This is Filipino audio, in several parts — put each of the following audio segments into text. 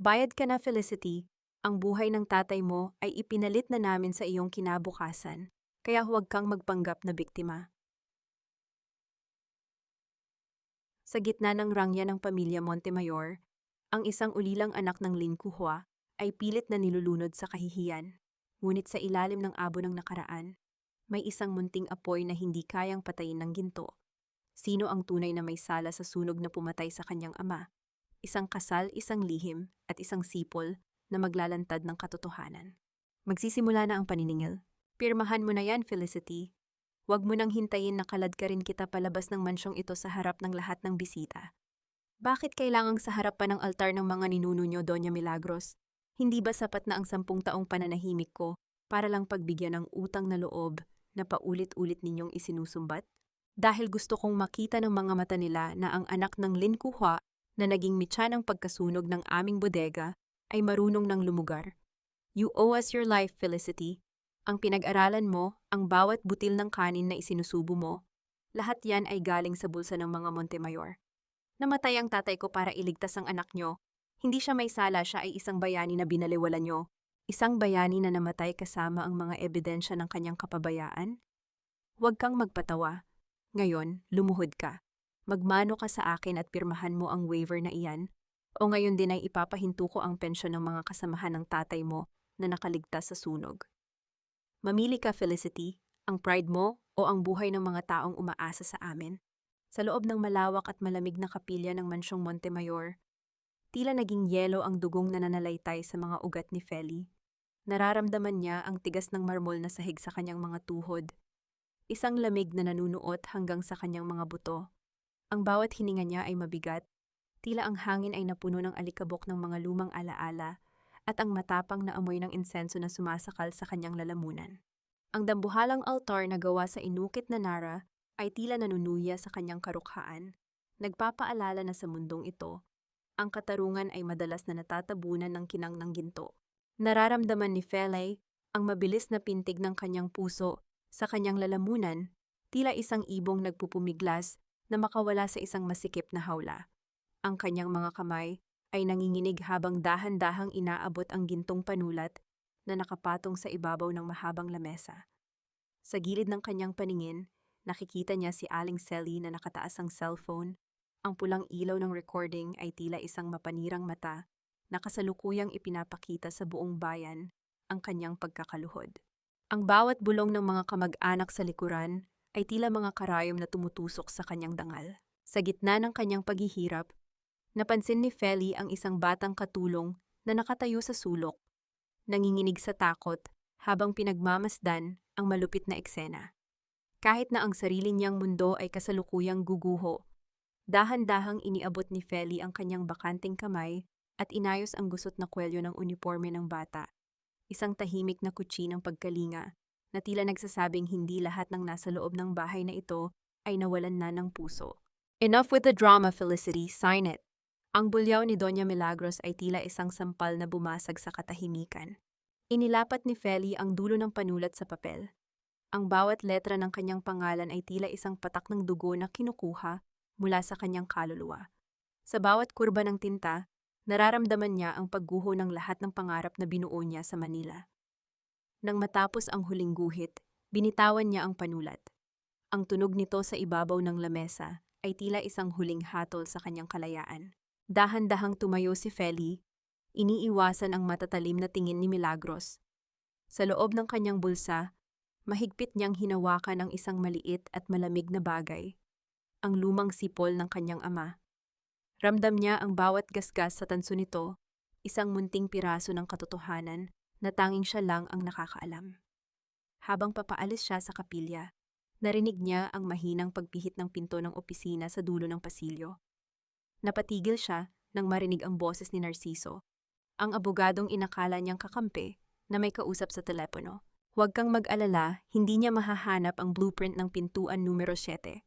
Bayad ka na, Felicity. Ang buhay ng tatay mo ay ipinalit na namin sa iyong kinabukasan, kaya huwag kang magpanggap na biktima. Sa gitna ng rangya ng pamilya Montemayor, ang isang ulilang anak ng Lin Kuhua ay pilit na nilulunod sa kahihiyan. Ngunit sa ilalim ng abo ng nakaraan, may isang munting apoy na hindi kayang patayin ng ginto. Sino ang tunay na may sala sa sunog na pumatay sa kanyang ama? Isang kasal, isang lihim, at isang sipol na maglalantad ng katotohanan. Magsisimula na ang paniningil. Pirmahan mo na yan, Felicity. Huwag mo nang hintayin na kalad ka rin kita palabas ng mansyong ito sa harap ng lahat ng bisita. Bakit kailangang sa harap pa ng altar ng mga ninuno nyo, Doña Milagros? Hindi ba sapat na ang 10 taong pananahimik ko para lang pagbigyan ng utang na loob na paulit-ulit ninyong isinusumbat? Dahil gusto kong makita ng mga mata nila na ang anak ng Lin Kuhua na naging mitya ng pagkasunog ng aming bodega ay marunong ng lumugar. You owe us your life, Felicity. Ang pinag-aralan mo, ang bawat butil ng kanin na isinusubo mo, lahat yan ay galing sa bulsa ng mga Montemayor. Namatay ang tatay ko para iligtas ang anak nyo. Hindi siya may sala, siya ay isang bayani na binaliwala nyo. Isang bayani na namatay kasama ang mga ebidensya ng kanyang kapabayaan. Huwag kang magpatawa. Ngayon, lumuhod ka. Magmano ka sa akin at pirmahan mo ang waiver na iyan, o ngayon din ay ipapahinto ko ang pensyon ng mga kasamahan ng tatay mo na nakaligtas sa sunog. Mamili ka, Felicity, ang pride mo o ang buhay ng mga taong umaasa sa amin. Sa loob ng malawak at malamig na kapilya ng mansyong Montemayor, tila naging yelo ang dugong nananalaytay sa mga ugat ni Feli. Nararamdaman niya ang tigas ng marmol na sahig sa kanyang mga tuhod. Isang lamig na nanunuot hanggang sa kanyang mga buto. Ang bawat hininga niya ay mabigat, tila ang hangin ay napuno ng alikabok ng mga lumang alaala at ang matapang na amoy ng insenso na sumasakal sa kanyang lalamunan. Ang dambuhalang altar na gawa sa inukit na nara ay tila nanunuya sa kanyang karukhaan, nagpapaalala na sa mundong ito, ang katarungan ay madalas na natatabunan ng kinang ng ginto. Nararamdaman ni Feli ang mabilis na pintig ng kanyang puso sa kanyang lalamunan, tila isang ibong nagpupumiglas na makawala sa isang masikip na hawla. Ang kanyang mga kamay ay nanginginig habang dahan-dahang inaabot ang gintong panulat na nakapatong sa ibabaw ng mahabang lamesa. Sa gilid ng kanyang paningin, nakikita niya si Aling Sally na nakataas ang cellphone. Ang pulang ilaw ng recording ay tila isang mapanirang mata na kasalukuyang ipinapakita sa buong bayan ang kanyang pagkakaluhod. Ang bawat bulong ng mga kamag-anak sa likuran ay tila mga karayom na tumutusok sa kanyang dangal. Sa gitna ng kanyang paghihirap, napansin ni Feli ang isang batang katulong na nakatayo sa sulok, nanginginig sa takot habang pinagmamasdan ang malupit na eksena. Kahit na ang sarili niyang mundo ay kasalukuyang guguho, dahan-dahang iniabot ni Feli ang kanyang bakanting kamay at inayos ang gusot na kwelyo ng uniforme ng bata. Isang tahimik na kutsi ng pagkalinga na tila nagsasabing hindi lahat ng nasa loob ng bahay na ito ay nawalan na ng puso. Enough with the drama, Felicity. Sign it. Ang bulyaw ni Doña Milagros ay tila isang sampal na bumasag sa katahimikan. Inilapat ni Feli ang dulo ng panulat sa papel. Ang bawat letra ng kanyang pangalan ay tila isang patak ng dugo na kinukuha mula sa kanyang kaluluwa. Sa bawat kurba ng tinta, nararamdaman niya ang pagguho ng lahat ng pangarap na binuo niya sa Manila. Nang matapos ang huling guhit, binitawan niya ang panulat. Ang tunog nito sa ibabaw ng lamesa ay tila isang huling hatol sa kanyang kalayaan. Dahan-dahang tumayo si Feli, iniiwasan ang matatalim na tingin ni Milagros. Sa loob ng kanyang bulsa, mahigpit niyang hinawakan ang isang maliit at malamig na bagay, ang lumang sipol ng kanyang ama. Ramdam niya ang bawat gasgas sa tanso nito, isang munting piraso ng katotohanan na tanging siya lang ang nakakaalam. Habang papaalis siya sa kapilya, narinig niya ang mahinang pagpihit ng pinto ng opisina sa dulo ng pasilyo. Napatigil siya nang marinig ang boses ni Narciso, ang abogadong inakala niyang kakampi na may kausap sa telepono. Huwag kang mag-alala, hindi niya mahahanap ang blueprint ng pintuan numero 7.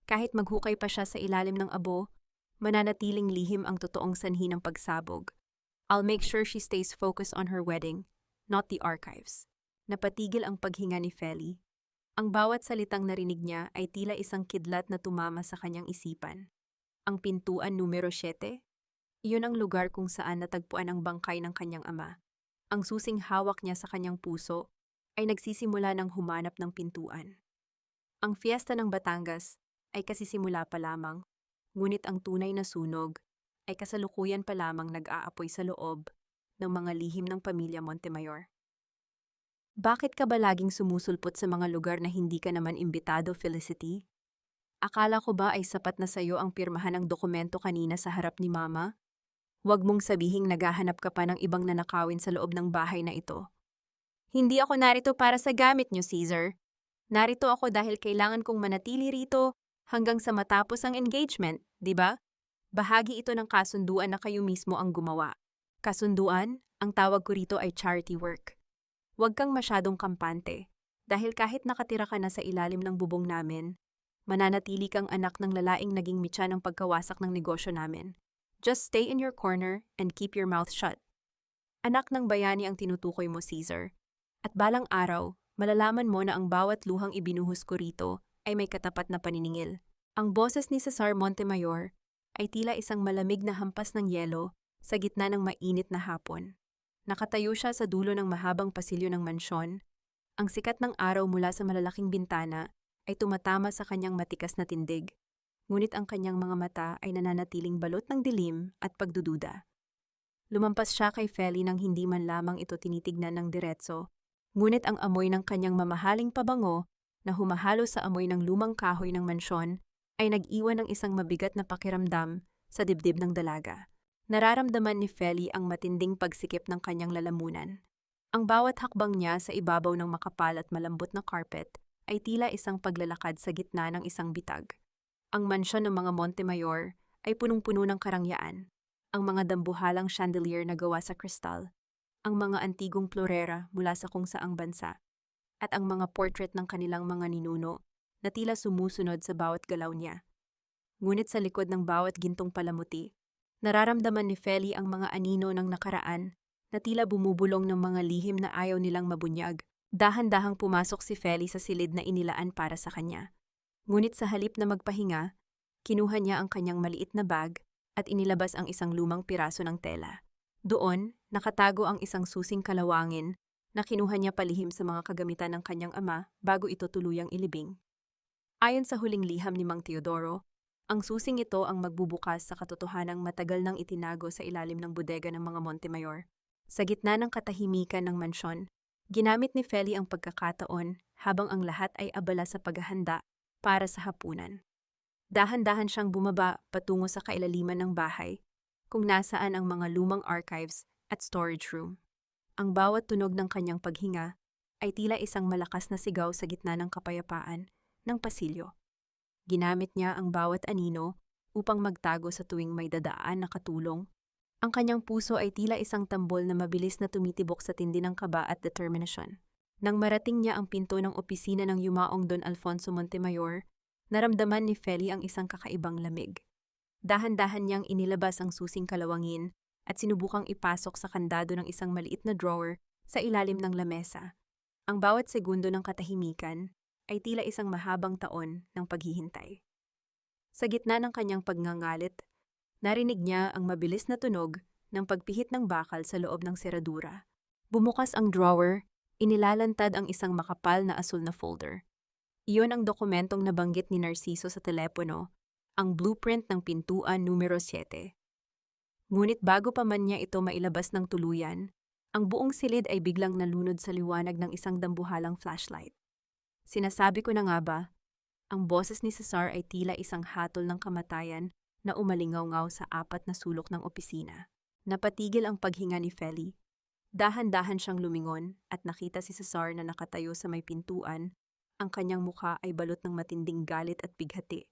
Kahit maghukay pa siya sa ilalim ng abo, mananatiling lihim ang totoong sanhi ng pagsabog. I'll make sure she stays focused on her wedding, not the archives. Napatigil ang paghinga ni Feli. Ang bawat salitang narinig niya ay tila isang kidlat na tumama sa kanyang isipan. Ang pintuan numero 7? Iyon ang lugar kung saan natagpuan ang bangkay ng kanyang ama. Ang susing hawak niya sa kanyang puso ay nagsisimula ng humanap ng pintuan. Ang fiesta ng Batangas ay kasisimula pa lamang, ngunit ang tunay na sunog ay kasalukuyan pa lamang nag-aapoy sa loob ng mga lihim ng pamilya Montemayor. Bakit ka ba laging sumusulpot sa mga lugar na hindi ka naman imbitado, Felicity? Akala ko ba ay sapat na sa'yo ang pirmahan ng dokumento kanina sa harap ni Mama? Huwag mong sabihing naghahanap ka pa ng ibang nanakawin sa loob ng bahay na ito. Hindi ako narito para sa gamit niyo, Caesar. Narito ako dahil kailangan kong manatili rito hanggang sa matapos ang engagement, di ba? Bahagi ito ng kasunduan na kayo mismo ang gumawa. Kasunduan, ang tawag ko rito ay charity work. Huwag kang masyadong kampante, dahil kahit nakatira ka na sa ilalim ng bubong namin, mananatili kang anak ng lalaing naging mitya ng pagkawasak ng negosyo namin. Just stay in your corner and keep your mouth shut. Anak ng bayani ang tinutukoy mo, Caesar. At balang araw, malalaman mo na ang bawat luhang ibinuhos ko rito ay may katapat na paniningil. Ang boses ni Cesar Montemayor ay tila isang malamig na hampas ng yelo sa gitna ng mainit na hapon. Nakatayo siya sa dulo ng mahabang pasilyo ng mansyon. Ang sikat ng araw mula sa malalaking bintana ay tumatama sa kanyang matikas na tindig. Ngunit ang kanyang mga mata ay nananatiling balot ng dilim at pagdududa. Lumampas siya kay Feli nang hindi man lamang ito tinitignan ng diretso, ngunit ang amoy ng kanyang mamahaling pabango na humahalo sa amoy ng lumang kahoy ng mansyon ay nag-iwan ng isang mabigat na pakiramdam sa dibdib ng dalaga. Nararamdaman ni Feli ang matinding pagsikip ng kanyang lalamunan. Ang bawat hakbang niya sa ibabaw ng makapal at malambot na carpet ay tila isang paglalakad sa gitna ng isang bitag. Ang mansyon ng mga Montemayor ay punong-puno ng karangyaan. Ang mga dambuhalang chandelier na gawa sa kristal, ang mga antigong florera mula sa kung saang bansa, at ang mga portrait ng kanilang mga ninuno na tila sumusunod sa bawat galaw niya. Ngunit sa likod ng bawat gintong palamuti, nararamdaman ni Feli ang mga anino ng nakaraan na tila bumubulong ng mga lihim na ayaw nilang mabunyag. Dahan-dahang pumasok si Feli sa silid na inilaan para sa kanya. Ngunit sa halip na magpahinga, kinuha niya ang kanyang maliit na bag at inilabas ang isang lumang piraso ng tela. Doon, nakatago ang isang susing kalawangin na kinuha niya palihim sa mga kagamitan ng kanyang ama bago ito tuluyang ilibing. Ayon sa huling liham ni Mang Teodoro, ang susing ito ang magbubukas sa katotohanang matagal nang itinago sa ilalim ng bodega ng mga Montemayor. Sa gitna ng katahimikan ng mansyon, ginamit ni Feli ang pagkakataon habang ang lahat ay abala sa paghahanda para sa hapunan. Dahan-dahan siyang bumaba patungo sa kailaliman ng bahay, kung nasaan ang mga lumang archives at storage room. Ang bawat tunog ng kanyang paghinga ay tila isang malakas na sigaw sa gitna ng kapayapaan ng pasilyo. Ginamit niya ang bawat anino upang magtago sa tuwing may dadaan na katulong. Ang kanyang puso ay tila isang tambol na mabilis na tumitibok sa tindi ng kaba at determinasyon. Nang marating niya ang pinto ng opisina ng yumaong Don Alfonso Montemayor, naramdaman ni Feli ang isang kakaibang lamig. Dahan-dahan niyang inilabas ang susing kalawangin at sinubukang ipasok sa kandado ng isang maliit na drawer sa ilalim ng lamesa. Ang bawat segundo ng katahimikan ay tila isang mahabang taon ng paghihintay. Sa gitna ng kanyang pagngangalit, narinig niya ang mabilis na tunog ng pagpihit ng bakal sa loob ng seradura. Bumukas ang drawer, inilalantad ang isang makapal na asul na folder. Iyon ang dokumentong nabanggit ni Narciso sa telepono, ang blueprint ng pintuan numero 7. Ngunit bago pa man niya ito mailabas ng tuluyan, ang buong silid ay biglang nalunod sa liwanag ng isang dambuhalang flashlight. Sinasabi ko na nga ba, ang boses ni Cesar ay tila isang hatol ng kamatayan na umalingaw-ngaw sa apat na sulok ng opisina. Napatigil ang paghinga ni Feli. Dahan-dahan siyang lumingon at nakita si Cesar na nakatayo sa may pintuan. Ang kanyang mukha ay balot ng matinding galit at bighati.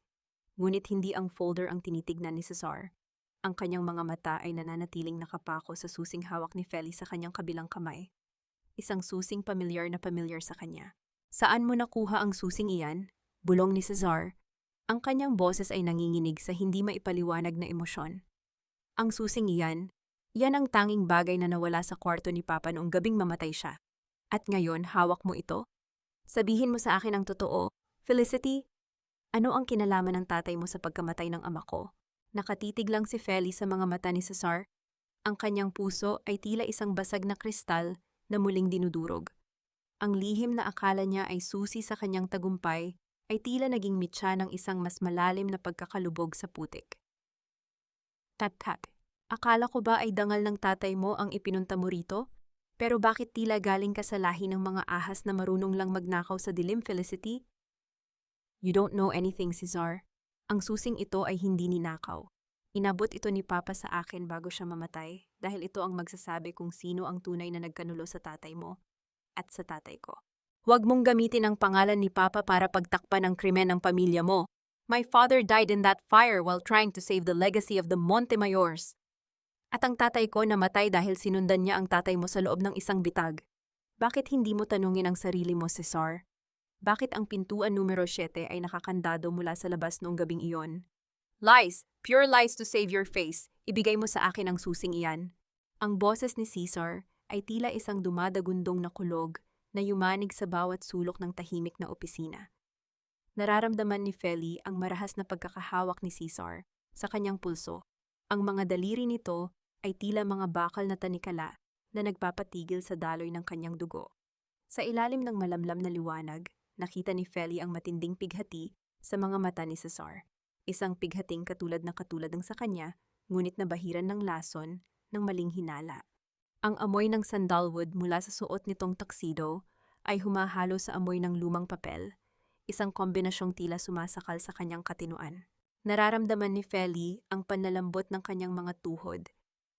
Ngunit hindi ang folder ang tinitignan ni Cesar. Ang kanyang mga mata ay nananatiling nakapako sa susing hawak ni Feli sa kanyang kabilang kamay. Isang susing pamilyar na pamilyar sa kanya. Saan mo nakuha ang susing iyan? Bulong ni Cesar. Ang kanyang boses ay nanginginig sa hindi maipaliwanag na emosyon. Ang susing iyan, yan ang tanging bagay na nawala sa kwarto ni Papa noong gabing mamatay siya. At ngayon, hawak mo ito? Sabihin mo sa akin ang totoo. Felicity, ano ang kinalaman ng tatay mo sa pagkamatay ng ama ko? Nakatitig lang si Feli sa mga mata ni Cesar. Ang kanyang puso ay tila isang basag na kristal na muling dinudurog. Ang lihim na akala niya ay susi sa kanyang tagumpay ay tila naging mitya ng isang mas malalim na pagkakalubog sa putik. Tap-tap. Akala ko ba ay dangal ng tatay mo ang ipinunta mo rito? Pero bakit tila galing ka sa lahi ng mga ahas na marunong lang magnakaw sa dilim, Felicity? You don't know anything, Cesar. Ang susing ito ay hindi ninakaw. Inabot ito ni Papa sa akin bago siya mamatay dahil ito ang magsasabi kung sino ang tunay na nagkanulo sa tatay mo at sa tatay ko. Huwag mong gamitin ang pangalan ni Papa para pagtakpan ang krimen ng pamilya mo. My father died in that fire while trying to save the legacy of the Montemayors. At ang tatay ko namatay dahil sinundan niya ang tatay mo sa loob ng isang bitag. Bakit hindi mo tanungin ang sarili mo, Cesar? Bakit ang pintuan numero 7 ay nakakandado mula sa labas noong gabing iyon? Lies! Pure lies to save your face. Ibigay mo sa akin ang susing iyan. Ang boses ni Cesar ay tila isang dumadagundong na kulog na yumanig sa bawat sulok ng tahimik na opisina. Nararamdaman ni Feli ang marahas na pagkakahawak ni Cesar sa kanyang pulso. Ang mga daliri nito ay tila mga bakal na tanikala na nagpapatigil sa daloy ng kanyang dugo. Sa ilalim ng malamlam na liwanag, nakita ni Feli ang matinding pighati sa mga mata ni Cesar. Isang pighating katulad ng sa kanya, ngunit nabahiran ng lason ng maling hinala. Ang amoy ng sandalwood mula sa suot nitong tuxedo ay humahalo sa amoy ng lumang papel, isang kombinasyong tila sumasakal sa kanyang katinuan. Nararamdaman ni Feli ang panlalambot ng kanyang mga tuhod.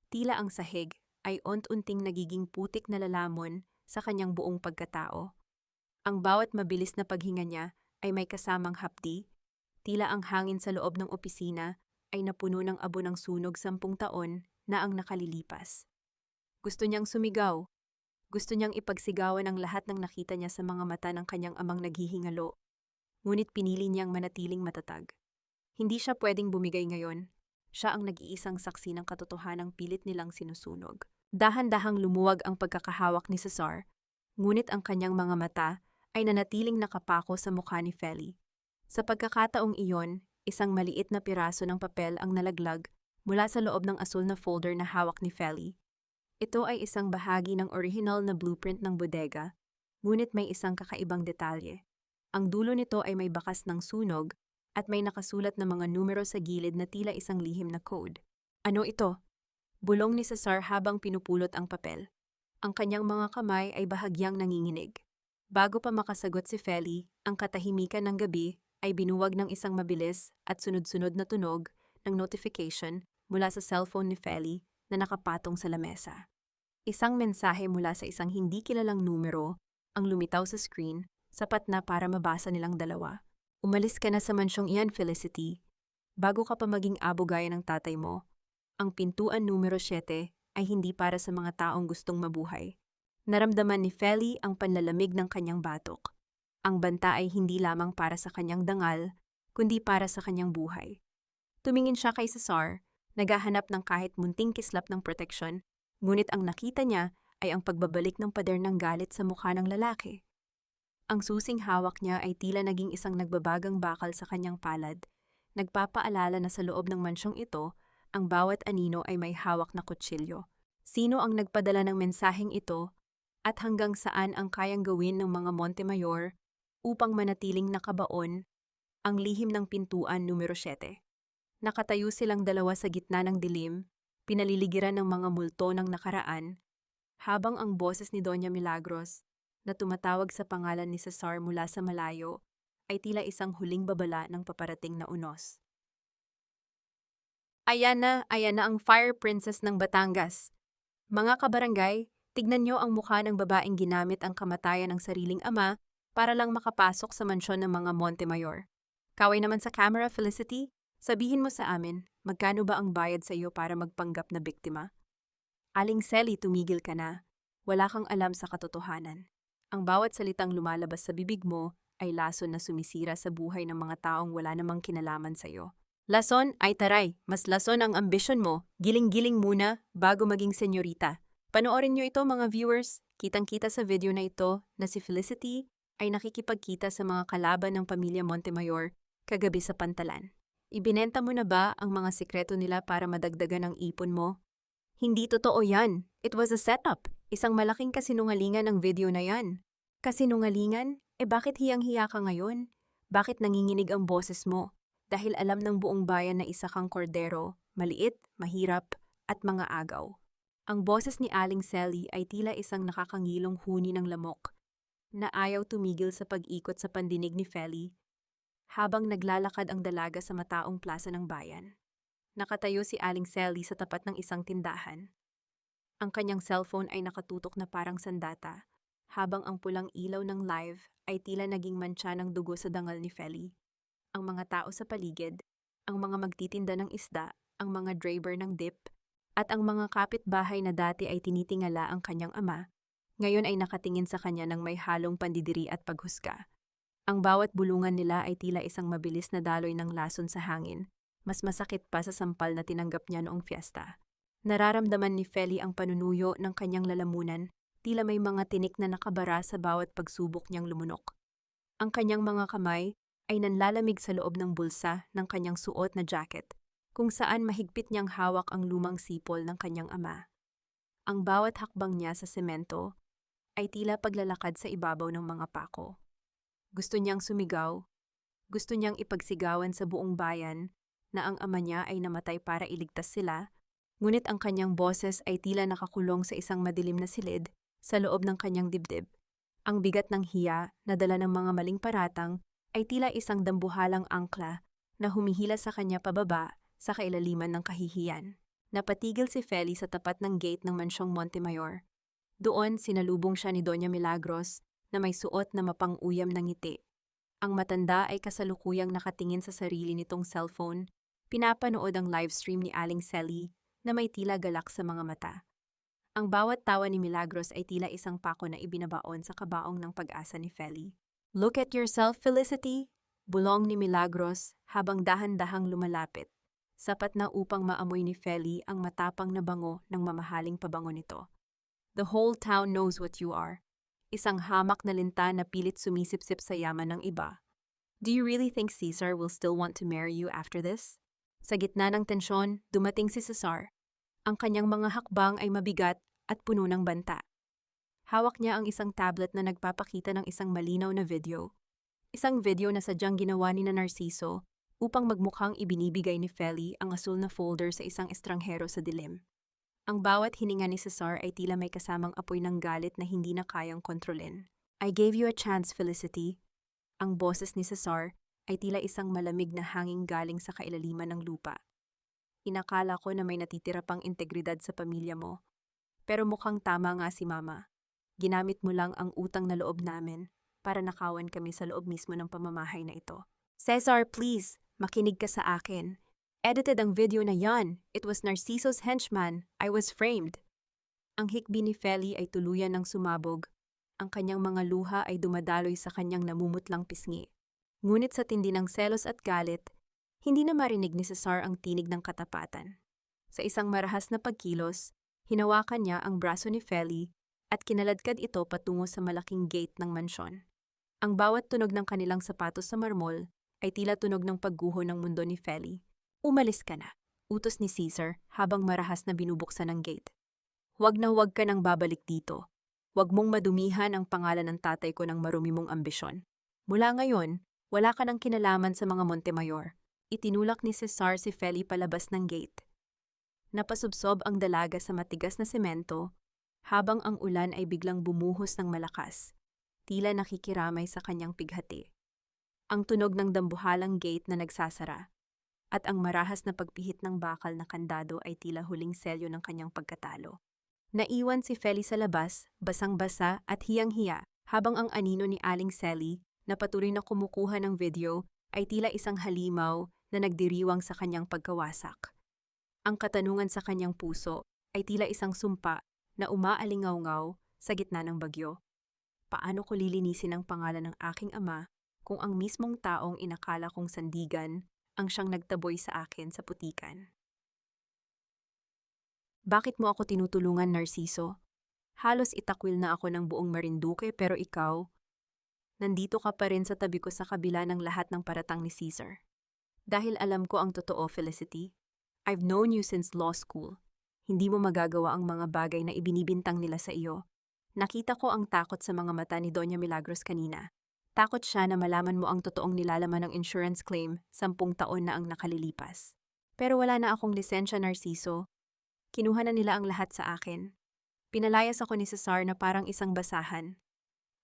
Tila ang sahig ay unti-unting nagiging putik na lalamon sa kanyang buong pagkatao. Ang bawat mabilis na paghinga niya ay may kasamang hapdi. Tila ang hangin sa loob ng opisina ay napuno ng abo ng sunog 10 taon na ang nakalilipas. Gusto niyang sumigaw. Gusto niyang ipagsigawan ang lahat ng nakita niya sa mga mata ng kanyang amang naghihingalo. Ngunit pinili niyang manatiling matatag. Hindi siya pwedeng bumigay ngayon. Siya ang nag-iisang saksi ng katotohanang pilit nilang sinusunog. Dahan-dahang lumuwag ang pagkakahawak ni Cesar, ngunit ang kanyang mga mata ay nanatiling nakapako sa mukha ni Feli. Sa pagkakataong iyon, isang maliit na piraso ng papel ang nalaglag mula sa loob ng asul na folder na hawak ni Feli. Ito ay isang bahagi ng original na blueprint ng bodega, ngunit may isang kakaibang detalye. Ang dulo nito ay may bakas ng sunog at may nakasulat na mga numero sa gilid na tila isang lihim na code. Ano ito? Bulong ni Cesar habang pinupulot ang papel. Ang kanyang mga kamay ay bahagyang nanginginig. Bago pa makasagot si Feli, ang katahimikan ng gabi ay binuwag ng isang mabilis at sunod-sunod na tunog ng notification mula sa cellphone ni Feli na nakapatong sa lamesa. Isang mensahe mula sa isang hindi kilalang numero ang lumitaw sa screen, sapat na para mabasa nilang dalawa. Umalis ka na sa mansyong iyan, Felicity. Bago ka pa maging abo gaya ng tatay mo, ang pintuan numero 7 ay hindi para sa mga taong gustong mabuhay. Naramdaman ni Feli ang panlalamig ng kanyang batok. Ang banta ay hindi lamang para sa kanyang dangal, kundi para sa kanyang buhay. Tumingin siya kay Cesar, naghahanap ng kahit munting kislap ng proteksyon, ngunit ang nakita niya ay ang pagbabalik ng pader ng galit sa mukha ng lalaki. Ang susing hawak niya ay tila naging isang nagbabagang bakal sa kanyang palad, nagpapaalala na sa loob ng mansyong ito, ang bawat anino ay may hawak na kutsilyo. Sino ang nagpadala ng mensaheng ito at hanggang saan ang kayang gawin ng mga Montemayor upang manatiling nakabaon ang lihim ng pintuan numero 7. Nakatayo silang dalawa sa gitna ng dilim, pinaliligiran ng mga multo ng nakaraan, habang ang boses ni Doña Milagros na tumatawag sa pangalan ni Cesar mula sa malayo ay tila isang huling babala ng paparating na unos. Ayan na ang Fire Princess ng Batangas. Mga kabarangay, tignan niyo ang mukha ng babaeng ginamit ang kamatayan ng sariling ama para lang makapasok sa mansyon ng mga Montemayor. Kaway naman sa camera, Felicity, sabihin mo sa amin, magkano ba ang bayad sa iyo para magpanggap na biktima? Aling Selly, tumigil ka na. Wala kang alam sa katotohanan. Ang bawat salitang lumalabas sa bibig mo ay lason na sumisira sa buhay ng mga taong wala namang kinalaman sa iyo. Lason ay taray, mas lason ang ambisyon mo, giling-giling muna bago maging senyorita. Panoorin niyo ito mga viewers, kitang-kita sa video na ito na si Felicity ay nakikipagkita sa mga kalaban ng pamilya Montemayor kagabi sa pantalan. Ibinenta mo na ba ang mga sikreto nila para madagdagan ang ipon mo? Hindi totoo yan. It was a setup. Isang malaking kasinungalingan ang video na yan. Kasinungalingan? Bakit hiyang-hiya ka ngayon? Bakit nanginginig ang boses mo? Dahil alam ng buong bayan na isa kang kordero, maliit, mahirap, at mga agaw. Ang boses ni Aling Sally ay tila isang nakakangilong huni ng lamok, na ayaw tumigil sa pag-ikot sa pandinig ni Feli, habang naglalakad ang dalaga sa mataong plaza ng bayan. Nakatayo si Aling Sally sa tapat ng isang tindahan. Ang kanyang cellphone ay nakatutok na parang sandata, habang ang pulang ilaw ng live ay tila naging mantsa ng dugo sa dangal ni Feli. Ang mga tao sa paligid, ang mga magtitinda ng isda, ang mga driver ng dip, at ang mga kapitbahay na dati ay tinitingala ang kanyang ama, ngayon ay nakatingin sa kanya ng may halong pandidiri at paghusga. Ang bawat bulungan nila ay tila isang mabilis na daloy ng lason sa hangin, mas masakit pa sa sampal na tinanggap niya noong fiesta. Nararamdaman ni Feli ang panunuyo ng kanyang lalamunan, tila may mga tinik na nakabara sa bawat pagsubok niyang lumunok. Ang kanyang mga kamay ay nanlalamig sa loob ng bulsa ng kanyang suot na jacket, kung saan mahigpit niyang hawak ang lumang sipol ng kanyang ama. Ang bawat hakbang niya sa semento ay tila paglalakad sa ibabaw ng mga pako. Gusto niyang sumigaw, gusto niyang ipagsigawan sa buong bayan na ang ama niya ay namatay para iligtas sila, ngunit ang kanyang boses ay tila nakakulong sa isang madilim na silid sa loob ng kanyang dibdib. Ang bigat ng hiya na dala ng mga maling paratang ay tila isang dambuhalang angkla na humihila sa kanya pababa sa kailaliman ng kahihiyan. Napatigil si Feli sa tapat ng gate ng mansyong Montemayor. Doon sinalubong siya ni Doña Milagros na may suot na mapang-uyam na ngiti. Ang matanda ay kasalukuyang nakatingin sa sarili nitong cellphone, pinapanood ang livestream ni Aling Sally na may tila galak sa mga mata. Ang bawat tawa ni Milagros ay tila isang pako na ibinabaon sa kabaong ng pag-asa ni Feli. "Look at yourself, Felicity," bulong ni Milagros habang dahan-dahang lumalapit. Sapat na upang maamoy ni Feli ang matapang na bango ng mamahaling pabango nito. "The whole town knows what you are." Isang hamak na linta na pilit sumisipsip sa yaman ng iba. "Do you really think Cesar will still want to marry you after this?" Sa gitna ng tensyon, dumating si Cesar. Ang kanyang mga hakbang ay mabigat at puno ng banta. Hawak niya ang isang tablet na nagpapakita ng isang malinaw na video. Isang video na sadyang ginawa ni Narciso upang magmukhang ibinibigay ni Feli ang asul na folder sa isang estranghero sa dilim. Ang bawat hininga ni Cesar ay tila may kasamang apoy ng galit na hindi na kayang kontrolin. "I gave you a chance, Felicity." Ang boses ni Cesar ay tila isang malamig na hangin galing sa kailaliman ng lupa. "Inakala ko na may natitira pang integridad sa pamilya mo. Pero mukhang tama nga si Mama. Ginamit mo lang ang utang na loob namin para nakawan kami sa loob mismo ng pamamahay na ito." "Cesar, please, makinig ka sa akin. Edited ang video na yan. It was Narciso's henchman. I was framed." Ang hikbi ni Feli ay tuluyan ng sumabog. Ang kanyang mga luha ay dumadaloy sa kanyang namumutlang pisngi. Ngunit sa tindi ng selos at galit, hindi na marinig ni Cesar ang tinig ng katapatan. Sa isang marahas na pagkilos, hinawakan niya ang braso ni Feli at kinaladkad ito patungo sa malaking gate ng mansyon. Ang bawat tunog ng kanilang sapatos sa marmol ay tila tunog ng pagguho ng mundo ni Feli. "Umalis ka na," utos ni Cesar habang marahas na binubuksan ang gate. "Huwag na huwag ka nang babalik dito. Huwag mong madumihan ang pangalan ng tatay ko ng marumi mong ambisyon. Mula ngayon, wala ka nang kinalaman sa mga Montemayor." Itinulak ni Cesar si Feli palabas ng gate. Napasubsob ang dalaga sa matigas na semento, habang ang ulan ay biglang bumuhos ng malakas, tila nakikiramay sa kanyang pighati. Ang tunog ng dambuhalang gate na nagsasara, at ang marahas na pagpihit ng bakal na kandado ay tila huling selyo ng kanyang pagkatalo. Naiwan si Feli sa labas, basang-basa at hiyang-hiya, habang ang anino ni Aling Sally, na patuloy na kumukuha ng video, ay tila isang halimaw na nagdiriwang sa kanyang pagkawasak. Ang katanungan sa kanyang puso ay tila isang sumpa na umaalingaw-ngaw sa gitna ng bagyo. Paano ko lilinisin ang pangalan ng aking ama kung ang mismong taong inakala kong sandigan ang siyang nagtaboy sa akin sa putikan? "Bakit mo ako tinutulungan, Narciso? Halos itakwil na ako ng buong Marinduque pero ikaw, nandito ka pa rin sa tabi ko sa kabila ng lahat ng paratang ni Cesar. Dahil alam ko ang totoo, Felicity. I've known you since law school. Hindi mo magagawa ang mga bagay na ibinibintang nila sa iyo. Nakita ko ang takot sa mga mata ni Doña Milagros kanina. Takot siya na malaman mo ang totoong nilalaman ng insurance claim 10 taon na ang nakalilipas. Pero wala na akong lisensya, Narciso. Kinuha na nila ang lahat sa akin. Pinalayas ako ni Cesar na parang isang basahan.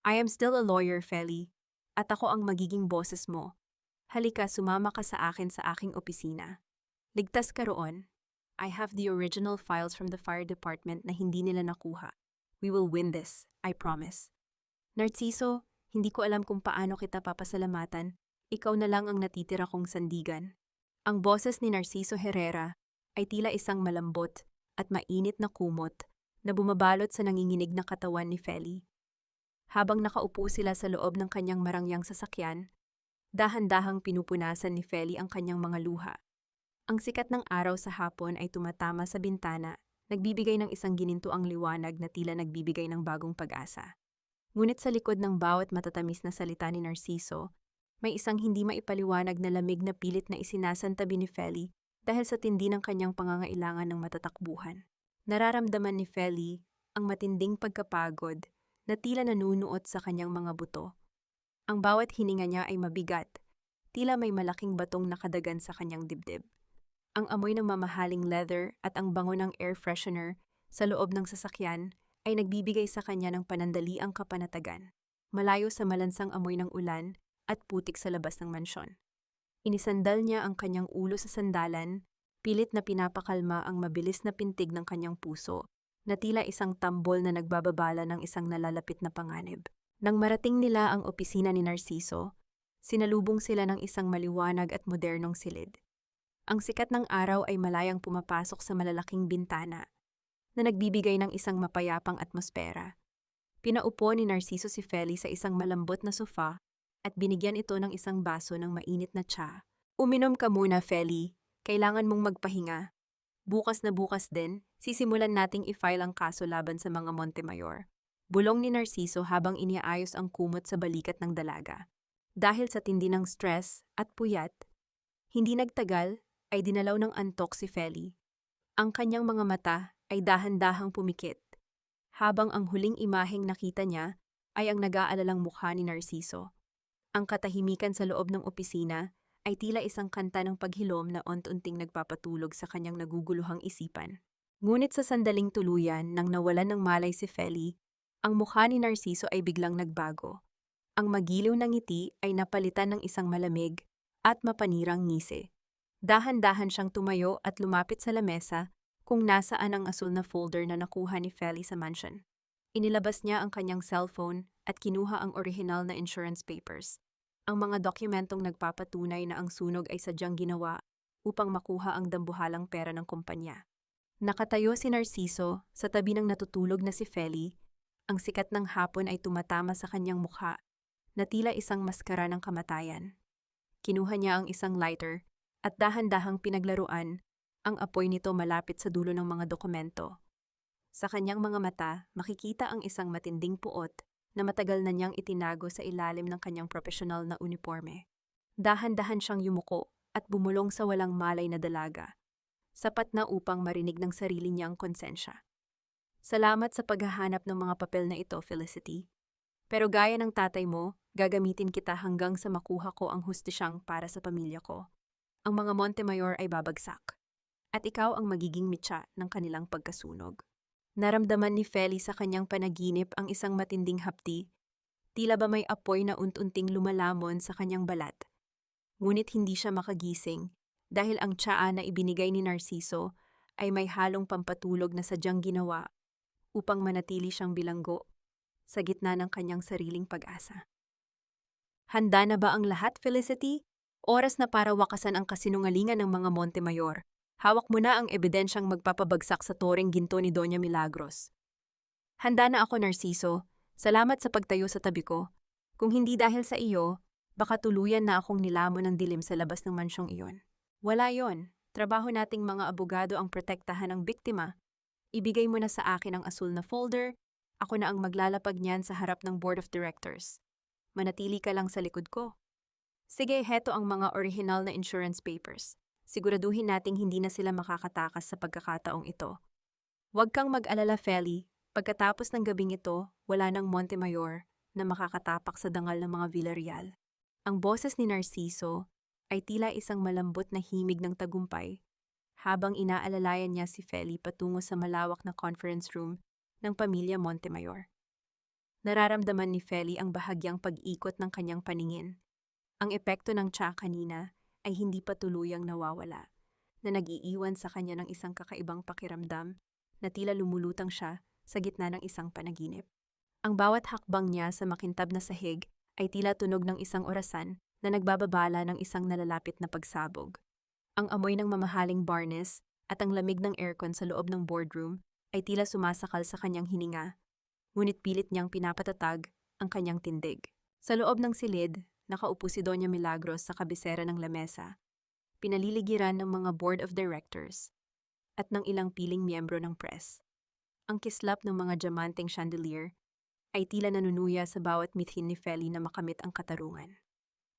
I am still a lawyer, Feli. At ako ang magiging boses mo. Halika, sumama ka sa akin sa aking opisina. Ligtas ka roon. I have the original files from the fire department na hindi nila nakuha. We will win this, I promise. Narciso, hindi ko alam kung paano kita papasalamatan. Ikaw na lang ang natitira kong sandigan. Ang boses ni Narciso Herrera ay tila isang malambot at mainit na kumot na bumabalot sa nanginginig na katawan ni Feli. Habang nakaupo sila sa loob ng kanyang marangyang sasakyan, dahan-dahang pinupunasan ni Feli ang kanyang mga luha. Ang sikat ng araw sa hapon ay tumatama sa bintana, nagbibigay ng isang ginintuang liwanag na tila nagbibigay ng bagong pag-asa. Ngunit sa likod ng bawat matatamis na salita ni Narciso, may isang hindi maipaliwanag na lamig na pilit na isinasantabi ni Feli dahil sa tindi ng kanyang pangangailangan ng matatakbuhan. Nararamdaman ni Feli ang matinding pagkapagod na tila nanunuot sa kanyang mga buto. Ang bawat hininga niya ay mabigat, tila may malaking batong nakadagan sa kanyang dibdib. Ang amoy ng mamahaling leather at ang bango ng air freshener sa loob ng sasakyan ay nagbibigay sa kanya ng panandaliang kapanatagan, malayo sa malansang amoy ng ulan at putik sa labas ng mansyon. Inisandal niya ang kanyang ulo sa sandalan, pilit na pinapakalma ang mabilis na pintig ng kanyang puso, na tila isang tambol na nagbababala ng isang nalalapit na panganib. Nang marating nila ang opisina ni Narciso, sinalubong sila ng isang maliwanag at modernong silid. Ang sikat ng araw ay malayang pumapasok sa malalaking bintana, na nagbibigay ng isang mapayapang atmosfera. Pinaupo ni Narciso si Feli sa isang malambot na sofa at binigyan ito ng isang baso ng mainit na tsa. Uminom ka muna, Feli. Kailangan mong magpahinga. Bukas na bukas din, sisimulan nating i-file ang kaso laban sa mga Montemayor. Bulong ni Narciso habang iniaayos ang kumot sa balikat ng dalaga. Dahil sa tindi ng stress at puyat, hindi nagtagal ay dinalaw ng antok si Feli. Ang kanyang mga mata ay dahan-dahang pumikit, habang ang huling imaheng nakita niya ay ang nag-aalalang mukha ni Narciso. Ang katahimikan sa loob ng opisina ay tila isang kanta ng paghilom na unti-unting nagpapatulog sa kanyang naguguluhang isipan. Ngunit sa sandaling tuluyan nang nawalan ng malay si Feli, ang mukha ni Narciso ay biglang nagbago. Ang magiliw na ngiti ay napalitan ng isang malamig at mapanirang ngisi. Dahan-dahan siyang tumayo at lumapit sa lamesa kung nasaan ang asul na folder na nakuha ni Feli sa mansion. Inilabas niya ang kanyang cellphone at kinuha ang orihinal na insurance papers. Ang mga dokumentong nagpapatunay na ang sunog ay sadyang ginawa upang makuha ang dambuhalang pera ng kumpanya. Nakatayo si Narciso sa tabi ng natutulog na si Feli. Ang sikat ng hapon ay tumatama sa kanyang mukha na tila isang maskara ng kamatayan. Kinuha niya ang isang lighter at dahan-dahang pinaglaruan ang apoy nito malapit sa dulo ng mga dokumento. Sa kanyang mga mata, makikita ang isang matinding puot na matagal na niyang itinago sa ilalim ng kanyang profesional na uniforme. Dahan-dahan siyang yumuko at bumulong sa walang malay na dalaga, sapat na upang marinig ng sarili niyang konsensya. Salamat sa paghahanap ng mga papel na ito, Felicity. Pero gaya ng tatay mo, gagamitin kita hanggang sa makuha ko ang hustisyang para sa pamilya ko. Ang mga Montemayor ay babagsak, at ikaw ang magiging mitya ng kanilang pagkasunog. Naramdaman ni Feli sa kanyang panaginip ang isang matinding hapdi, tila ba may apoy na unti-unting lumalamon sa kanyang balat. Ngunit hindi siya makagising dahil ang tsaa na ibinigay ni Narciso ay may halong pampatulog na sadyang ginawa upang manatili siyang bilanggo sa gitna ng kanyang sariling pag-asa. Handa na ba ang lahat, Felicity? Oras na para wakasan ang kasinungalingan ng mga Montemayor. Hawak mo na ang ebidensyang magpapabagsak sa toreng ginto ni Doña Milagros. Handa na ako, Narciso. Salamat sa pagtayo sa tabi ko. Kung hindi dahil sa iyo, baka tuluyan na akong nilamon ng dilim sa labas ng mansyong iyon. Wala yon. Trabaho nating mga abogado ang protektahan ng biktima. Ibigay mo na sa akin ang asul na folder. Ako na ang maglalapag niyan sa harap ng Board of Directors. Manatili ka lang sa likod ko. Sige, heto ang mga original na insurance papers. Siguraduhin nating hindi na sila makakatakas sa pagkakataong ito. Huwag kang mag-alala, Feli. Pagkatapos ng gabing ito, wala nang Montemayor na makakatapak sa dangal ng mga Villarreal. Ang boses ni Narciso ay tila isang malambot na himig ng tagumpay habang inaalalayan niya si Feli patungo sa malawak na conference room ng pamilya Montemayor. Nararamdaman ni Feli ang bahagyang pag-ikot ng kanyang paningin. Ang epekto ng tsa kanina ay hindi pa tuluyang nawawala, na nag-iiwan sa kanya ng isang kakaibang pakiramdam na tila lumulutang siya sa gitna ng isang panaginip. Ang bawat hakbang niya sa makintab na sahig ay tila tunog ng isang orasan na nagbababala ng isang nalalapit na pagsabog. Ang amoy ng mamahaling barnes at ang lamig ng aircon sa loob ng boardroom ay tila sumasakal sa kanyang hininga, ngunit pilit niyang pinapatatag ang kanyang tindig. Sa loob ng silid, nakaupo si Doña Milagros sa kabisera ng lamesa, pinaliligiran ng mga board of directors at ng ilang piling miyembro ng press. Ang kislap ng mga diamanteng chandelier ay tila nanunuya sa bawat mithin ni Feli na makamit ang katarungan.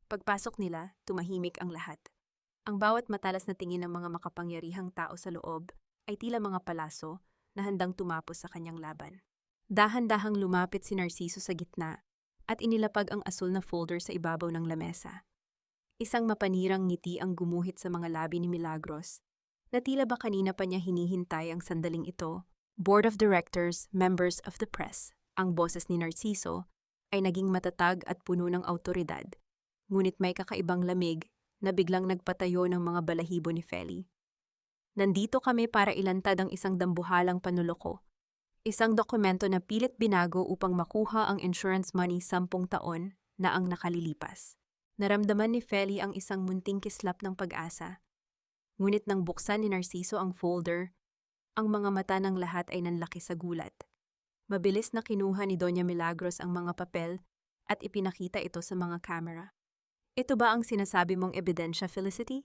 Pagpasok nila, tumahimik ang lahat. Ang bawat matalas na tingin ng mga makapangyarihang tao sa loob ay tila mga palaso na handang tumapos sa kanyang laban. Dahan-dahang lumapit si Narciso sa gitna at inilapag ang asul na folder sa ibabaw ng lamesa. Isang mapanirang ngiti ang gumuhit sa mga labi ni Milagros, na tila ba kanina pa niya hinihintay ang sandaling ito. Board of Directors, members of the press, ang boses ni Narciso ay naging matatag at puno ng awtoridad, ngunit may kakaibang lamig na biglang nagpatayo ng mga balahibo ni Feli. Nandito kami para ilantad ang isang dambuhalang panuloko. Isang dokumento na pilit binago upang makuha ang insurance money 10 taon na ang nakalilipas. Naramdaman ni Feli ang isang munting kislap ng pag-asa. Ngunit nang buksan ni Narciso ang folder, ang mga mata ng lahat ay nanlaki sa gulat. Mabilis na kinuha ni Doña Milagros ang mga papel at ipinakita ito sa mga kamera. Ito ba ang sinasabi mong ebidensya, Felicity?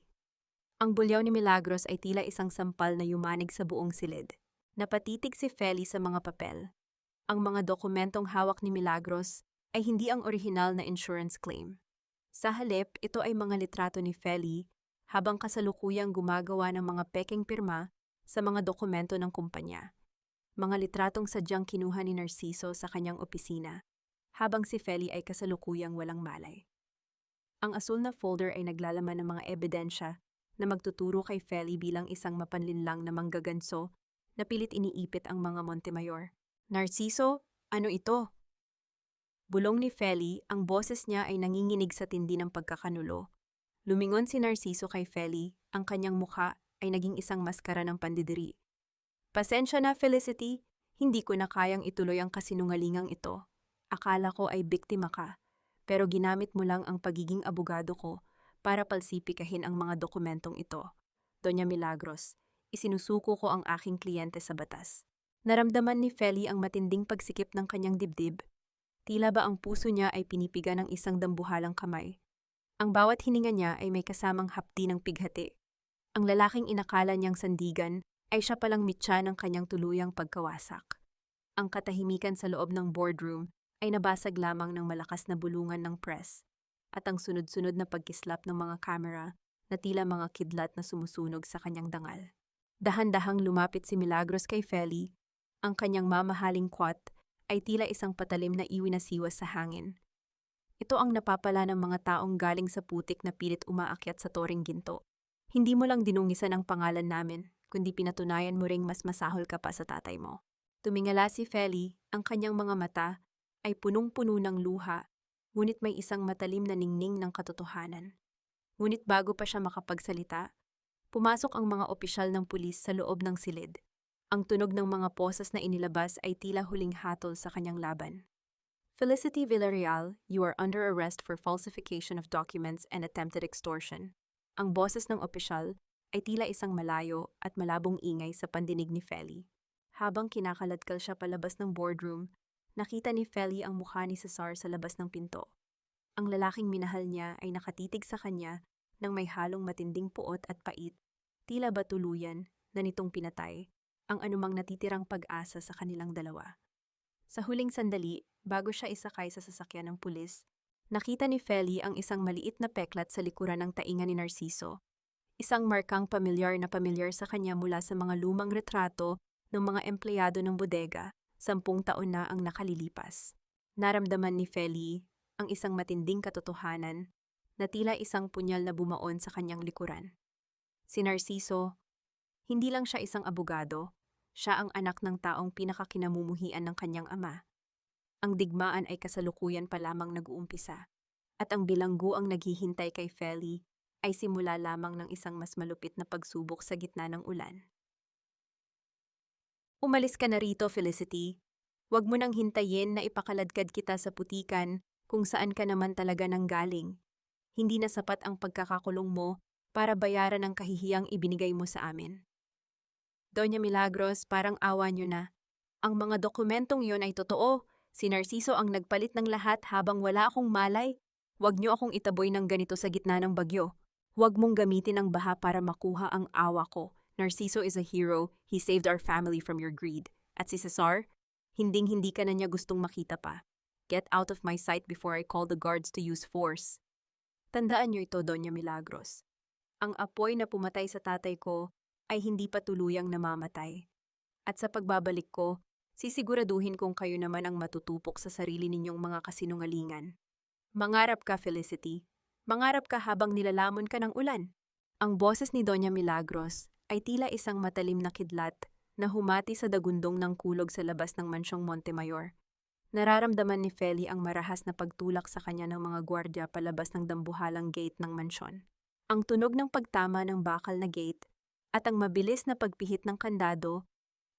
Ang bulyaw ni Milagros ay tila isang sampal na yumanig sa buong silid. Napatitig si Feli sa mga papel. Ang mga dokumentong hawak ni Milagros ay hindi ang orihinal na insurance claim. Sa halip, ito ay mga litrato ni Feli habang kasalukuyang gumagawa ng mga peking pirma sa mga dokumento ng kumpanya. Mga litratong sadyang kinuha ni Narciso sa kanyang opisina habang si Feli ay kasalukuyang walang malay. Ang asul na folder ay naglalaman ng mga ebidensya na magtuturo kay Feli bilang isang mapanlinlang na manggaganso na pilit iniipit ang mga Montemayor. Narciso, ano ito? Bulong ni Feli, ang boses niya ay nanginginig sa tindi ng pagkakanulo. Lumingon si Narciso kay Feli, ang kanyang mukha ay naging isang maskara ng pandidiri. Pasensya na, Felicity, hindi ko na kayang ituloy ang kasinungalingang ito. Akala ko ay biktima ka, pero ginamit mo lang ang pagiging abogado ko para palsipikahin ang mga dokumentong ito. Doña Milagros, isinusuko ko ang aking kliyente sa batas. Naramdaman ni Feli ang matinding pagsikip ng kanyang dibdib. Tila ba ang puso niya ay pinipiga ng isang dambuhalang kamay. Ang bawat hininga niya ay may kasamang hapdi ng pighati. Ang lalaking inakala niyang sandigan ay siya palang mitya ng kanyang tuluyang pagkawasak. Ang katahimikan sa loob ng boardroom ay nabasag lamang ng malakas na bulungan ng press at ang sunod-sunod na pagkislap ng mga kamera na tila mga kidlat na sumusunog sa kanyang dangal. Dahan-dahang lumapit si Milagros kay Feli. Ang kanyang mamahaling kwat ay tila isang patalim na iwinasiwas sa hangin. Ito ang napapala ng mga taong galing sa putik na pilit umaakyat sa toring ginto. Hindi mo lang dinungisan ang pangalan namin, kundi pinatunayan mo ring mas masahol ka pa sa tatay mo. Tumingala si Feli, ang kanyang mga mata ay punong-puno ng luha, ngunit may isang matalim na ningning ng katotohanan. Ngunit bago pa siya makapagsalita, pumasok ang mga opisyal ng pulis sa loob ng silid. Ang tunog ng mga posas na inilabas ay tila huling hatol sa kanyang laban. Felicity Villarreal, you are under arrest for falsification of documents and attempted extortion. Ang boses ng opisyal ay tila isang malayo at malabong ingay sa pandinig ni Feli. Habang kinakaladkal siya palabas ng boardroom, nakita ni Feli ang mukha ni Cesar sa labas ng pinto. Ang lalaking minahal niya ay nakatitig sa kanya nang may halong matinding puot at pait, tila ba tuluyan na nitong pinatay ang anumang natitirang pag-asa sa kanilang dalawa. Sa huling sandali, bago siya isakay sa sasakyan ng pulis, Nakita ni Feli ang isang maliit na peklat sa likuran ng tainga ni Narciso. Isang markang pamilyar sa kanya mula sa mga lumang retrato ng mga empleyado ng bodega, 10 taon na ang nakalilipas. Naramdaman ni Feli ang isang matinding katotohanan na tila isang punyal na bumaon sa kanyang likuran. Si Narciso, hindi lang siya isang abogado, siya ang anak ng taong pinakakinamumuhian ng kanyang ama. Ang digmaan ay kasalukuyan pa lamang nag-uumpisa, at ang bilanggo ang naghihintay kay Feli ay simula lamang ng isang mas malupit na pagsubok sa gitna ng ulan. Umalis ka na rito, Felicity. Huwag mo nang hintayin na ipakaladkad kita sa putikan kung saan ka naman talaga nanggaling. Hindi na sapat ang pagkakakulong mo para bayaran ang kahihiyang ibinigay mo sa amin. Doña Milagros, parang awa niyo na. Ang mga dokumentong yon ay totoo. Si Narciso ang nagpalit ng lahat habang wala akong malay. Huwag niyo akong itaboy ng ganito sa gitna ng bagyo. Huwag mong gamitin ang baha para makuha ang awa ko. Narciso is a hero. He saved our family from your greed. At si Cesar, hinding-hindi ka na niya gustong makita pa. Get out of my sight before I call the guards to use force. Tandaan niyo ito, Doña Milagros. Ang apoy na pumatay sa tatay ko ay hindi pa tuluyang namamatay. At sa pagbabalik ko, sisiguraduhin kong kayo naman ang matutupok sa sarili ninyong mga kasinungalingan. Mangarap ka, Felicity. Mangarap ka habang nilalamon ka ng ulan. Ang boses ni Doña Milagros ay tila isang matalim na kidlat na humati sa dagundong ng kulog sa labas ng mansyong Montemayor. Nararamdaman ni Feli ang marahas na pagtulak sa kanya ng mga gwardya palabas ng dambuhalang gate ng mansyon. Ang tunog ng pagtama ng bakal na gate at ang mabilis na pagpihit ng kandado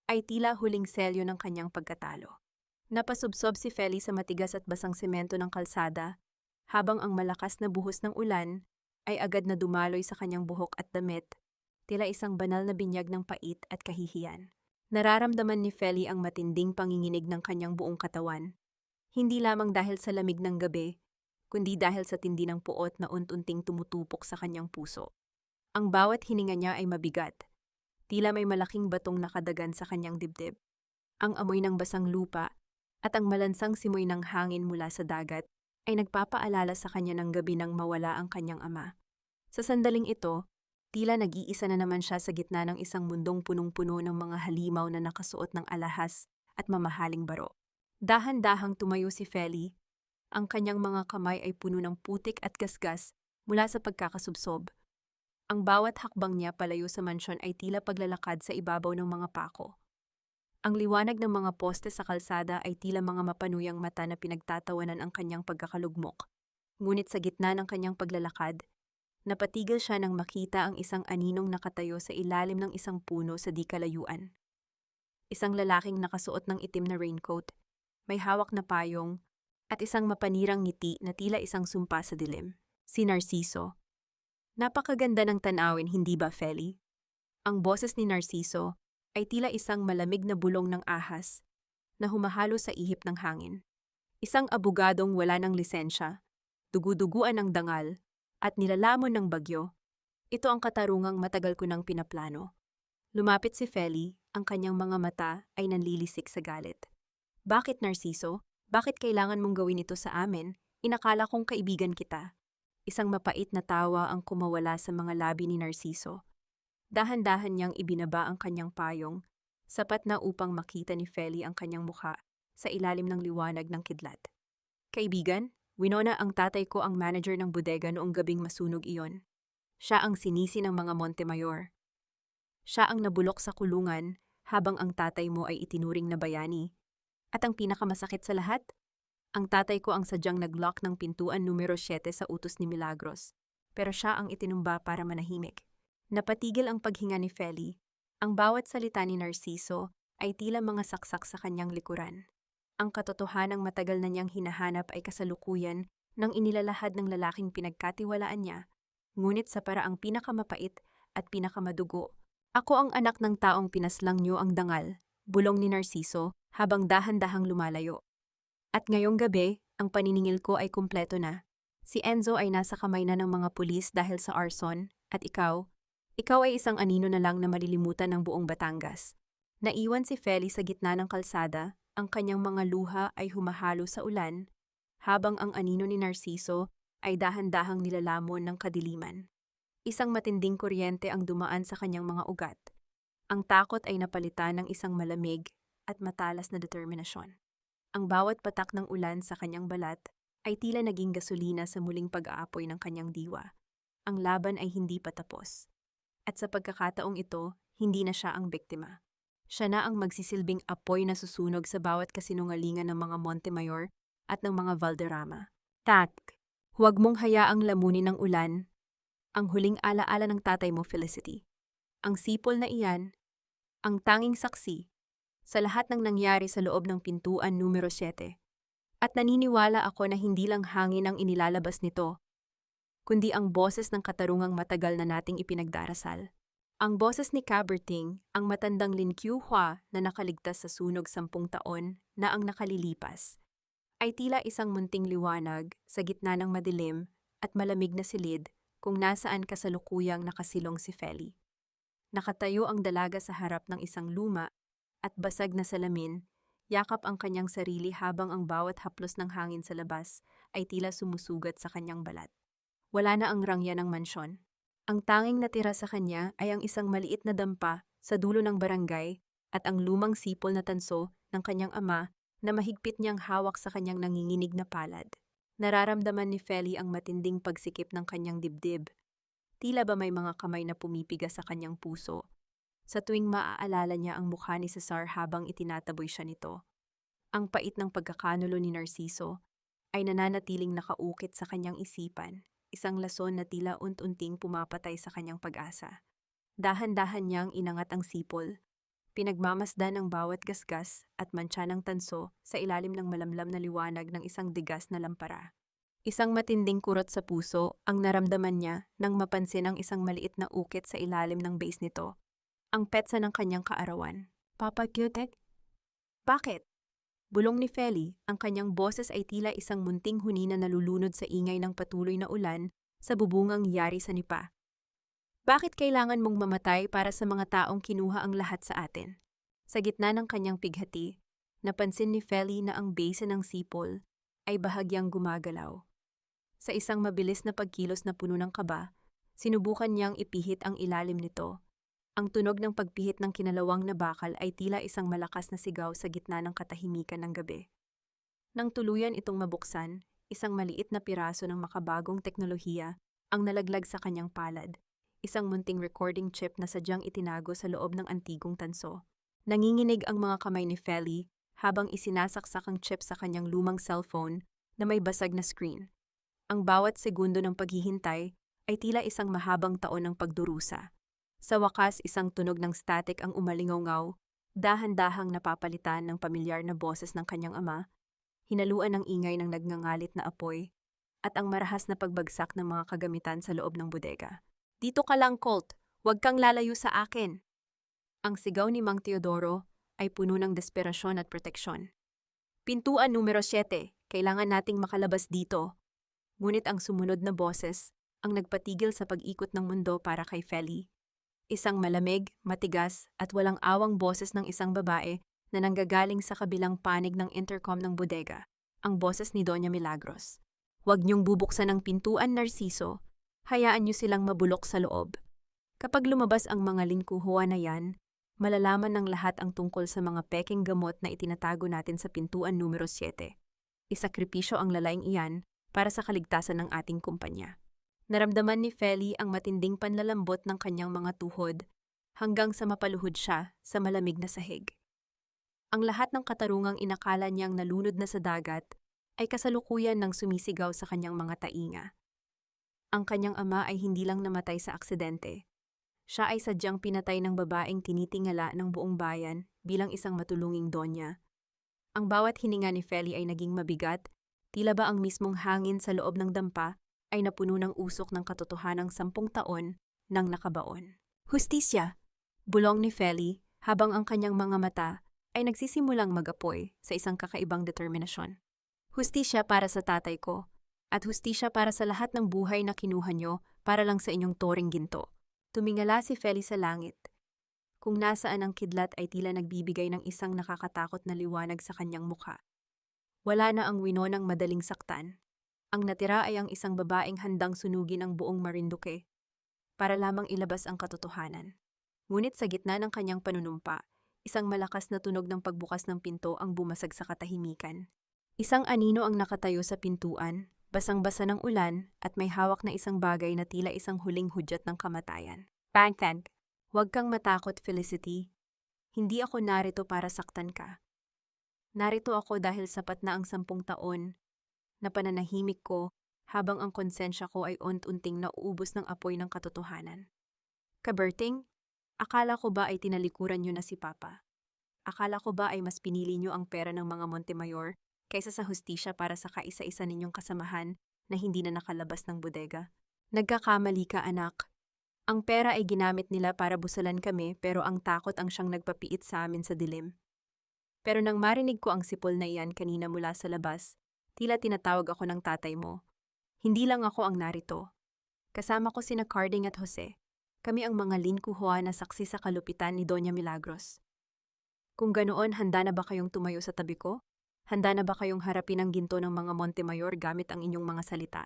ay tila huling selyo ng kanyang pagkatalo. Napasubsob si Feli sa matigas at basang semento ng kalsada, habang ang malakas na buhos ng ulan ay agad na dumaloy sa kanyang buhok at damit, tila isang banal na binyag ng pait at kahihiyan. Nararamdaman ni Feli ang matinding panginginig ng kanyang buong katawan, hindi lamang dahil sa lamig ng gabi, kundi dahil sa tindi ng puot na unti-unting tumutupok sa kanyang puso. Ang bawat hininga niya ay mabigat, tila may malaking batong nakadagan sa kanyang dibdib. Ang amoy ng basang lupa at ang malansang simoy ng hangin mula sa dagat ay nagpapaalala sa kanya ng gabi nang mawala ang kanyang ama. Sa sandaling ito, tila nag-iisa na naman siya sa gitna ng isang mundong punong-puno ng mga halimaw na nakasuot ng alahas at mamahaling baro. Dahan-dahang tumayo si Feli. Ang kanyang mga kamay ay puno ng putik at gasgas mula sa pagkakasubsob. Ang bawat hakbang niya palayo sa mansyon ay tila paglalakad sa ibabaw ng mga pako. Ang liwanag ng mga poste sa kalsada ay tila mga mapanuyang mata na pinagtatawanan ang kanyang pagkakalugmok. Ngunit sa gitna ng kanyang paglalakad, napatigil siya nang makita ang isang aninong nakatayo sa ilalim ng isang puno sa di kalayuan. Isang lalaking nakasuot ng itim na raincoat, may hawak na payong, at isang mapanirang ngiti na tila isang sumpa sa dilim. Si Narciso. Napakaganda ng tanawin, hindi ba, Feli? Ang boses ni Narciso ay tila isang malamig na bulong ng ahas na humahalo sa ihip ng hangin. Isang abogadong wala ng lisensya, dugu-duguan ng dangal, at nilalamon ng bagyo. Ito ang katarungang matagal ko nang pinaplano. Lumapit si Feli, ang kanyang mga mata ay nanlilisik sa galit. Bakit, Narciso? Bakit kailangan mong gawin ito sa amin? Inakala kong kaibigan kita. Isang mapait na tawa ang kumawala sa mga labi ni Narciso. Dahan-dahan niyang ibinaba ang kanyang payong, sapat na upang makita ni Feli ang kanyang mukha sa ilalim ng liwanag ng kidlat. Kaibigan, Winona, ang tatay ko ang manager ng bodega noong gabing masunog iyon. Siya ang sinisi ng mga Montemayor. Siya ang nabulok sa kulungan habang ang tatay mo ay itinuring na bayani. At ang pinakamasakit sa lahat, ang tatay ko ang sadyang nag-lock ng pintuan numero 7 sa utos ni Milagros. Pero siya ang itinumba para manahimik. Napatigil ang paghinga ni Feli. Ang bawat salita ni Narciso ay tila mga saksak sa kanyang likuran. Ang katotohanang matagal na niyang hinahanap ay kasalukuyan nang inilalahad ng lalaking pinagkatiwalaan niya, ngunit sa paraang pinakamapait at pinakamadugo. Ako ang anak ng taong pinaslang niyo ang dangal, bulong ni Narciso habang dahan-dahang lumalayo. At ngayong gabi, ang paniningil ko ay kumpleto na. Si Enzo ay nasa kamay na ng mga pulis dahil sa arson, at ikaw ay isang anino na lang na malilimutan ng buong Batangas. Naiwan si Feli sa gitna ng kalsada, ang kanyang mga luha ay humahalo sa ulan, habang ang anino ni Narciso ay dahan-dahang nilalamon ng kadiliman. Isang matinding kuryente ang dumaan sa kanyang mga ugat. Ang takot ay napalitan ng isang malamig at matalas na determinasyon. Ang bawat patak ng ulan sa kanyang balat ay tila naging gasolina sa muling pag-aapoy ng kanyang diwa. Ang laban ay hindi pa tapos. At sa pagkakataong ito, hindi na siya ang biktima. Siya na ang magsisilbing apoy na susunog sa bawat kasinungalingan ng mga Montemayor at ng mga Valderrama. Huwag mong hayaang lamunin ng ulan ang huling alaala ng tatay mo, Felicity. Ang sipol na iyan, ang tanging saksi sa lahat ng nangyari sa loob ng pintuan numero 7. At naniniwala ako na hindi lang hangin ang inilalabas nito, kundi ang boses ng katarungang matagal na nating ipinagdarasal. Ang boses ni Caberting, ang matandang Lin Qiuhua na nakaligtas sa sunog 10 taon na ang nakalilipas, ay tila isang munting liwanag sa gitna ng madilim at malamig na silid kung nasaan kasalukuyang nakasilong si Feli. Nakatayo ang dalaga sa harap ng isang luma at basag na salamin, yakap ang kanyang sarili habang ang bawat haplos ng hangin sa labas ay tila sumusugat sa kanyang balat. Wala na ang rangya ng mansyon. Ang tanging natira sa kanya ay ang isang maliit na dampa sa dulo ng barangay at ang lumang sipol na tanso ng kanyang ama na mahigpit niyang hawak sa kanyang nanginginig na palad. Nararamdaman ni Feli ang matinding pagsikip ng kanyang dibdib. Tila ba may mga kamay na pumipiga sa kanyang puso sa tuwing maaalala niya ang mukha ni Cesar habang itinataboy siya nito. Ang pait ng pagkakanulo ni Narciso ay nananatiling nakaukit sa kanyang isipan, isang lason na tila unti-unting pumapatay sa kanyang pag-asa. Dahan-dahan niyang inangat ang sipol, pinagmamasdan ang bawat gasgas at mantsa ng tanso sa ilalim ng malamlam na liwanag ng isang digas na lampara. Isang matinding kurot sa puso ang naramdaman niya nang mapansin ang isang maliit na ukit sa ilalim ng base nito, ang petsa ng kanyang kaarawan. Papa Cutek? Bakit? Bulong ni Feli, ang kanyang boses ay tila isang munting huni na nalulunod sa ingay ng patuloy na ulan sa bubungang yari sa nipa. Bakit kailangan mong mamatay para sa mga taong kinuha ang lahat sa atin? Sa gitna ng kanyang pighati, napansin ni Feli na ang base ng sipol ay bahagyang gumagalaw. Sa isang mabilis na pagkilos na puno ng kaba, sinubukan niyang ipihit ang ilalim nito. Ang tunog ng pagpihit ng kinalawang na bakal ay tila isang malakas na sigaw sa gitna ng katahimikan ng gabi. Nang tuluyan itong mabuksan, isang maliit na piraso ng makabagong teknolohiya ang nalaglag sa kanyang palad, isang munting recording chip na sadyang itinago sa loob ng antigong tanso. Nanginginig ang mga kamay ni Feli habang isinasaksak ang chip sa kanyang lumang cellphone na may basag na screen. Ang bawat segundo ng paghihintay ay tila isang mahabang taon ng pagdurusa. Sa wakas, isang tunog ng static ang umalingaw-ngaw, dahan-dahang napapalitan ng pamilyar na boses ng kanyang ama, hinaluan ng ingay ng nagngangalit na apoy, at ang marahas na pagbagsak ng mga kagamitan sa loob ng bodega. Dito ka lang, Colt. Huwag kang lalayo sa akin. Ang sigaw ni Mang Teodoro ay puno ng desperasyon at proteksyon. Pintuan numero 7, kailangan nating makalabas dito. Ngunit ang sumunod na boses ang nagpatigil sa pag-ikot ng mundo para kay Feli. Isang malamig, matigas at walang awang boses ng isang babae na nanggagaling sa kabilang panig ng intercom ng bodega, ang boses ni Doña Milagros. Huwag niyong bubuksan ang pintuan, Narciso. Hayaan niyo silang mabulok sa loob. Kapag lumabas ang mga lingkuhuan na yan, malalaman ng lahat ang tungkol sa mga peking gamot na itinatago natin sa pintuan numero 7. Isakripisyo ang lalaing iyan para sa kaligtasan ng ating kumpanya. Naramdaman ni Feli ang matinding panlalambot ng kanyang mga tuhod hanggang sa mapaluhod siya sa malamig na sahig. Ang lahat ng katarungang inakala niyang nalunod na sa dagat ay kasalukuyan ng sumisigaw sa kanyang mga tainga. Ang kanyang ama ay hindi lang namatay sa aksidente. Siya ay sadyang pinatay ng babaeng tinitingala ng buong bayan bilang isang matulunging donya. Ang bawat hininga ni Feli ay naging mabigat, tila ba ang mismong hangin sa loob ng dampa ay napuno ng usok ng katotohanang 10 taon nang nakabaon. Hustisya! Bulong ni Feli habang ang kanyang mga mata ay nagsisimulang mag-apoy sa isang kakaibang determinasyon. Hustisya para sa tatay ko, at hustisya para sa lahat ng buhay na kinuha nyo para lang sa inyong toring ginto. Tumingala si Feli sa langit. Kung nasaan ang kidlat ay tila nagbibigay ng isang nakakatakot na liwanag sa kanyang mukha. Wala na ang winonang madaling saktan. Ang natira ay ang isang babaeng handang sunugin ang buong Marinduque para lamang ilabas ang katotohanan. Ngunit sa gitna ng kanyang panunumpa, isang malakas na tunog ng pagbukas ng pinto ang bumasag sa katahimikan. Isang anino ang nakatayo sa pintuan, basang-basa ng ulan at may hawak na isang bagay na tila isang huling hudyat ng kamatayan. Bang Tank, huwag kang matakot, Felicity. Hindi ako narito para saktan ka. Narito ako dahil sapat na ang 10 taon na pananahimik ko habang ang konsensya ko ay unti-unting nauubos ng apoy ng katotohanan. Kaberting, akala ko ba ay tinalikuran niyo na si Papa? Akala ko ba ay mas pinili niyo ang pera ng mga Montemayor kaysa sa hustisya para sa kaisa-isa ninyong kasamahan na hindi na nakalabas ng bodega? Nagkakamali ka, anak. Ang pera ay ginamit nila para busalan kami pero ang takot ang siyang nagpapiit sa amin sa dilim. Pero nang marinig ko ang sipol na iyan kanina mula sa labas, tila tinatawag ako ng tatay mo. Hindi lang ako ang narito. Kasama ko sina Carding at Jose. Kami ang mga linkuhua na saksi sa kalupitan ni Doña Milagros. Kung ganoon, handa na ba kayong tumayo sa tabi ko? Handa na ba kayong harapin ang ginto ng mga Montemayor gamit ang inyong mga salita?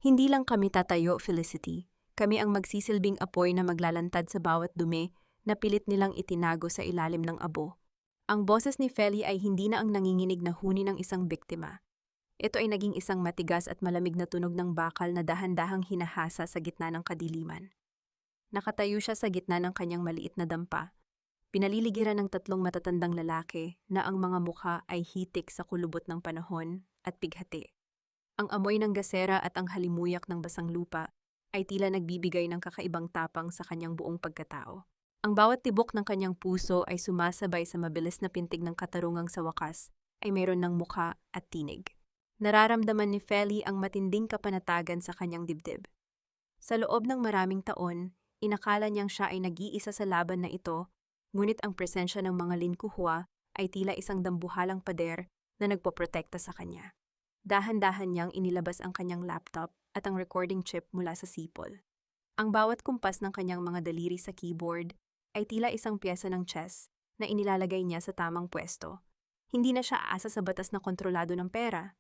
Hindi lang kami tatayo, Felicity. Kami ang magsisilbing apoy na maglalantad sa bawat dumi na pilit nilang itinago sa ilalim ng abo. Ang boses ni Feli ay hindi na ang nanginginig na huni ng isang biktima. Ito ay naging isang matigas at malamig na tunog ng bakal na dahan-dahang hinahasa sa gitna ng kadiliman. Nakatayo siya sa gitna ng kanyang maliit na dampa. Pinaliligiran ng 3 matatandang lalaki na ang mga mukha ay hitik sa kulubot ng panahon at pighati. Ang amoy ng gasera at ang halimuyak ng basang lupa ay tila nagbibigay ng kakaibang tapang sa kanyang buong pagkatao. Ang bawat tibok ng kanyang puso ay sumasabay sa mabilis na pintig ng katarungang sa wakas ay mayroon ng mukha at tinig. Nararamdaman ni Feli ang matinding kapanatagan sa kanyang dibdib. Sa loob ng maraming taon, inakala niyang siya ay nag-iisa sa laban na ito, ngunit ang presensya ng mga linkuhua ay tila isang dambuhalang pader na nagpoprotekta sa kanya. Dahan-dahan niyang inilabas ang kanyang laptop at ang recording chip mula sa sipol. Ang bawat kumpas ng kanyang mga daliri sa keyboard ay tila isang pyesa ng chess na inilalagay niya sa tamang pwesto. Hindi na siya aasa sa batas na kontrolado ng pera.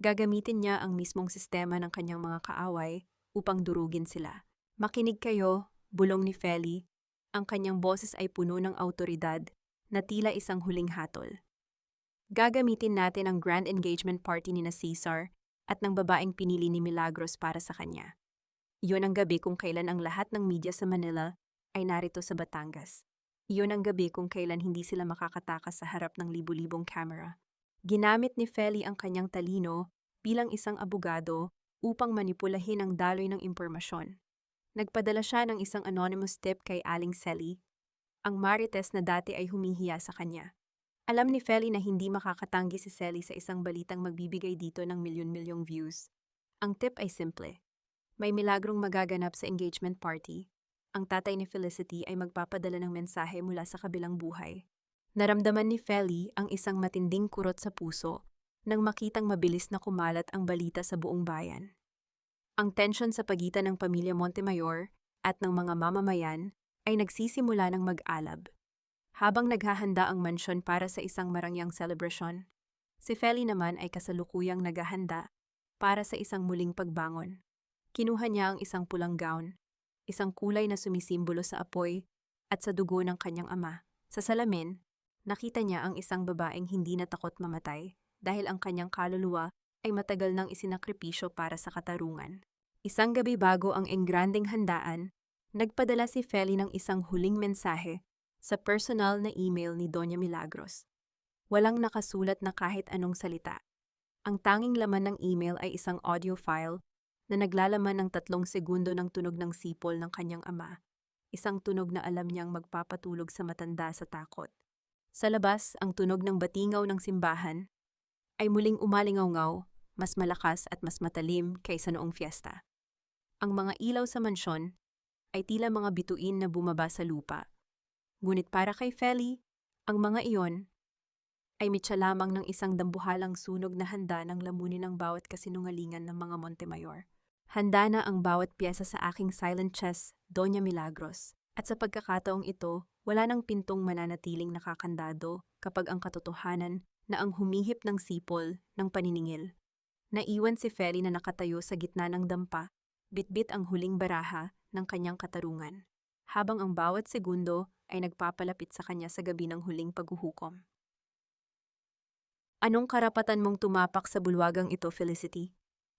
Gagamitin niya ang mismong sistema ng kanyang mga kaaway upang durugin sila. Makinig kayo, bulong ni Feli. Ang kanyang boses ay puno ng autoridad na tila isang huling hatol. Gagamitin natin ang grand engagement party ni na Cesar at ng babaeng pinili ni Milagros para sa kanya. Iyon ang gabi kung kailan ang lahat ng media sa Manila ay narito sa Batangas. Iyon ang gabi kung kailan hindi sila makakatakas sa harap ng libu-libong camera. Ginamit ni Feli ang kanyang talino bilang isang abogado upang manipulahin ang daloy ng impormasyon. Nagpadala siya ng isang anonymous tip kay Aling Selly, ang marites na dati ay humihiya sa kanya. Alam ni Feli na hindi makakatanggi si Selly sa isang balitang magbibigay dito ng milyon-milyong views. Ang tip ay simple. May milagrong magaganap sa engagement party. Ang tatay ni Felicity ay magpapadala ng mensahe mula sa kabilang buhay. Naramdaman ni Feli ang isang matinding kurot sa puso nang makitang mabilis na kumalat ang balita sa buong bayan. Ang tensyon sa pagitan ng pamilya Montemayor at ng mga mamamayan ay nagsisimula ng mag-alab. Habang naghahanda ang mansyon para sa isang marangyang selebrasyon, si Feli naman ay kasalukuyang naghahanda para sa isang muling pagbangon. Kinuha niya ang isang pulang gown, isang kulay na sumisimbolo sa apoy at sa dugo ng kanyang ama. Sa salamin, nakita niya ang isang babaeng hindi natakot mamatay dahil ang kanyang kaluluwa ay matagal nang isinakripisyo para sa katarungan. Isang gabi bago ang engranding handaan, nagpadala si Feli ng isang huling mensahe sa personal na email ni Doña Milagros. Walang nakasulat na kahit anong salita. Ang tanging laman ng email ay isang audio file na naglalaman ng 3 segundo ng tunog ng sipol ng kanyang ama. Isang tunog na alam niyang magpapatulog sa matanda sa takot. Sa labas, ang tunog ng batingaw ng simbahan ay muling umalingaw-ngaw, mas malakas at mas matalim kaysa noong fiesta. Ang mga ilaw sa mansyon ay tila mga bituin na bumaba sa lupa. Ngunit para kay Feli, ang mga iyon ay mitya lamang ng isang dambuhalang sunog na handa ng lamunin ang bawat kasinungalingan ng mga Montemayor. Handa na ang bawat piyesa sa aking silent chess, Doña Milagros. At sa pagkakataong ito, wala nang pintong mananatiling nakakandado kapag ang katotohanan na ang humihip ng sipol ng paniningil. Naiwan si Feli na nakatayo sa gitna ng dampa, bitbit ang huling baraha ng kanyang katarungan, habang ang bawat segundo ay nagpapalapit sa kanya sa gabi ng huling paghuhukom. Anong karapatan mong tumapak sa bulwagang ito, Felicity?